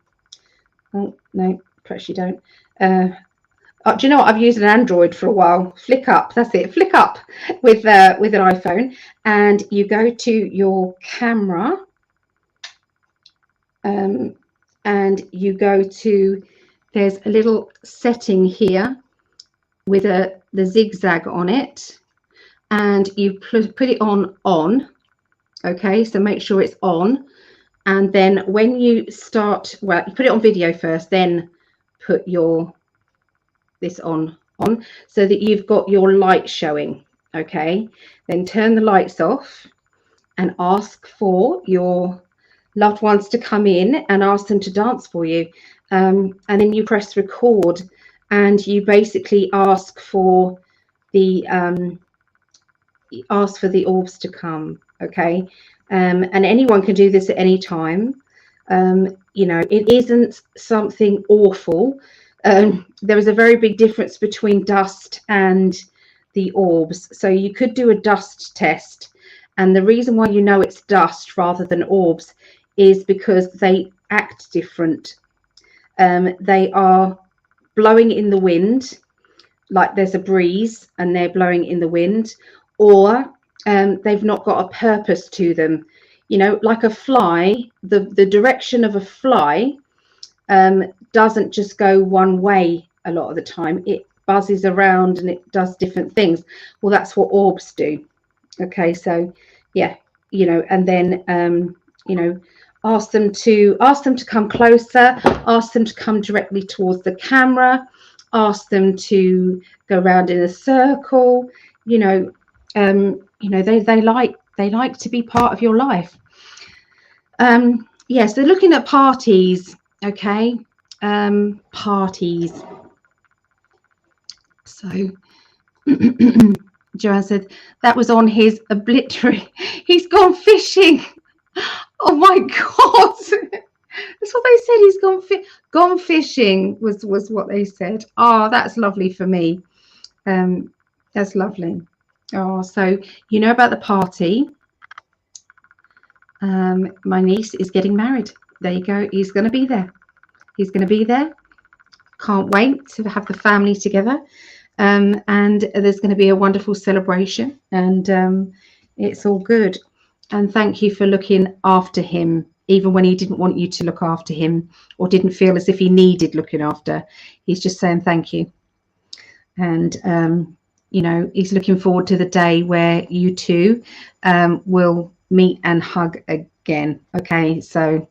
Oh no, perhaps you don't. Do you know what? I've used an Android for a while. Flick up, that's it. Flick up with an iPhone, and you go to your camera. and you go to, there's a little setting here with the zigzag on it, and you put it on. Okay, so make sure it's on, and then when you start, well, you put it on video first, then put this on so that you've got your light showing. Okay, then turn the lights off and ask for your loved ones to come in and ask them to dance for you, and then you press record and you basically ask for the orbs to come. Okay, and anyone can do this at any time. You know, it isn't something awful. There is a very big difference between dust and the orbs, so you could do a dust test, and the reason why you know it's dust rather than orbs is because they act different. They are blowing in the wind, like there's a breeze and they're blowing in the wind, or they've not got a purpose to them. You know, like a fly, the direction of a fly doesn't just go one way a lot of the time. It buzzes around and it does different things. Well, that's what orbs do. Okay, so yeah, you know, and then you know, ask them to come closer, ask them to come directly towards the camera, ask them to go around in a circle. You know, they like to be part of your life. Yeah, so looking at parties. Okay, parties. So Joanne said that was on his obituary. He's gone fishing. Oh my God. That's what they said. He's gone fishing was what they said. Oh, that's lovely for me. That's lovely. Oh, so you know about the party. My niece is getting married. There you go. He's going to be there. He's going to be there. Can't wait to have the family together. And there's going to be a wonderful celebration, and it's all good. And thank you for looking after him, even when he didn't want you to look after him or didn't feel as if he needed looking after. He's just saying thank you. And you know, he's looking forward to the day where you two will meet and hug again. Okay, so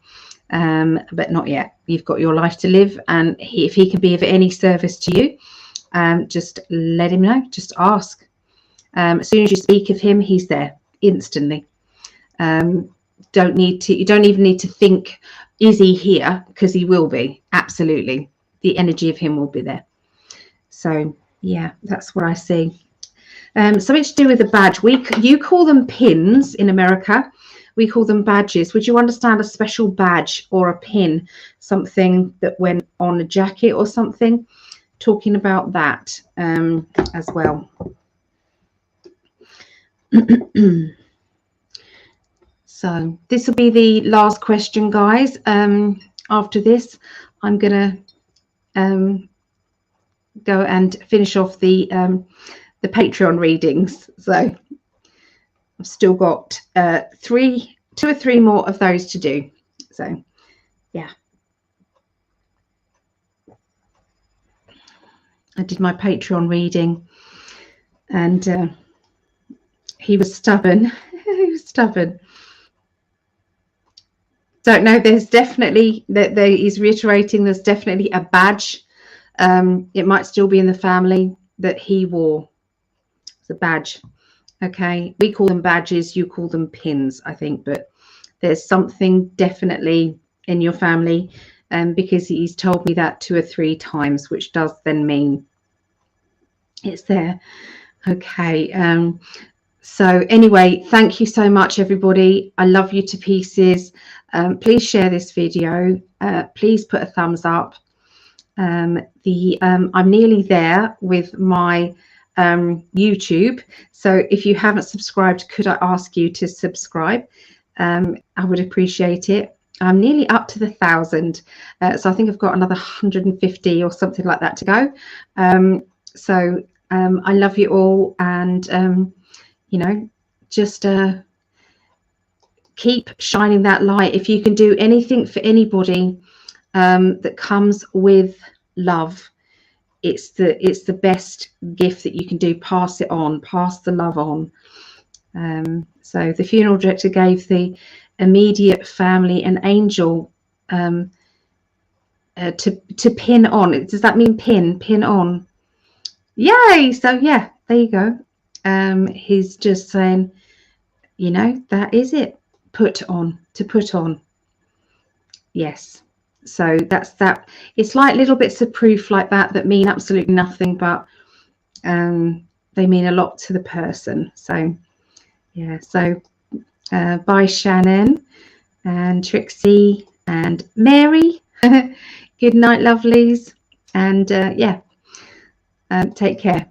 but not yet. You've got your life to live, and if he can be of any service to you, just let him know. Just ask. As soon as you speak of him, he's there instantly. You don't even need to think, is he here? Because he will be. Absolutely, the energy of him will be there. So yeah, that's what I see. Something to do with a badge. You call them pins in America. We call them badges. Would you understand a special badge or a pin, something that went on a jacket or something? Talking about that as well. So this will be the last question, guys. After this, I'm gonna go and finish off the Patreon readings. So I've still got 2 or 3 more of those to do. So yeah, I did my Patreon reading, and he was stubborn. He was stubborn. Don't know. There's definitely he's reiterating. There's definitely a badge. It might still be in the family that he wore. It's a badge. Okay, we call them badges. You call them pins, I think. But there's something definitely in your family, because he's told me that 2 or 3 times, which does then mean it's there. Okay. So anyway, thank you so much, everybody. I love you to pieces. Please share this video. Please put a thumbs up. I'm nearly there with my YouTube. So if you haven't subscribed, could I ask you to subscribe? I would appreciate it. I'm nearly up to the 1,000. So I think I've got another 150 or something like that to go. So I love you all, and you know, just keep shining that light. If you can do anything for anybody, that comes with love. It's the best gift that you can do. Pass it on, pass the love on. So the funeral director gave the immediate family an angel to pin on. Does that mean pin on? Yay! So yeah, there you go. He's just saying, you know, that is it. Put on, to put on. Yes. So that's that. It's like little bits of proof like that mean absolutely nothing, but they mean a lot to the person. So yeah. So bye, Shannon and Trixie and Mary. Good night, lovelies. And yeah, take care.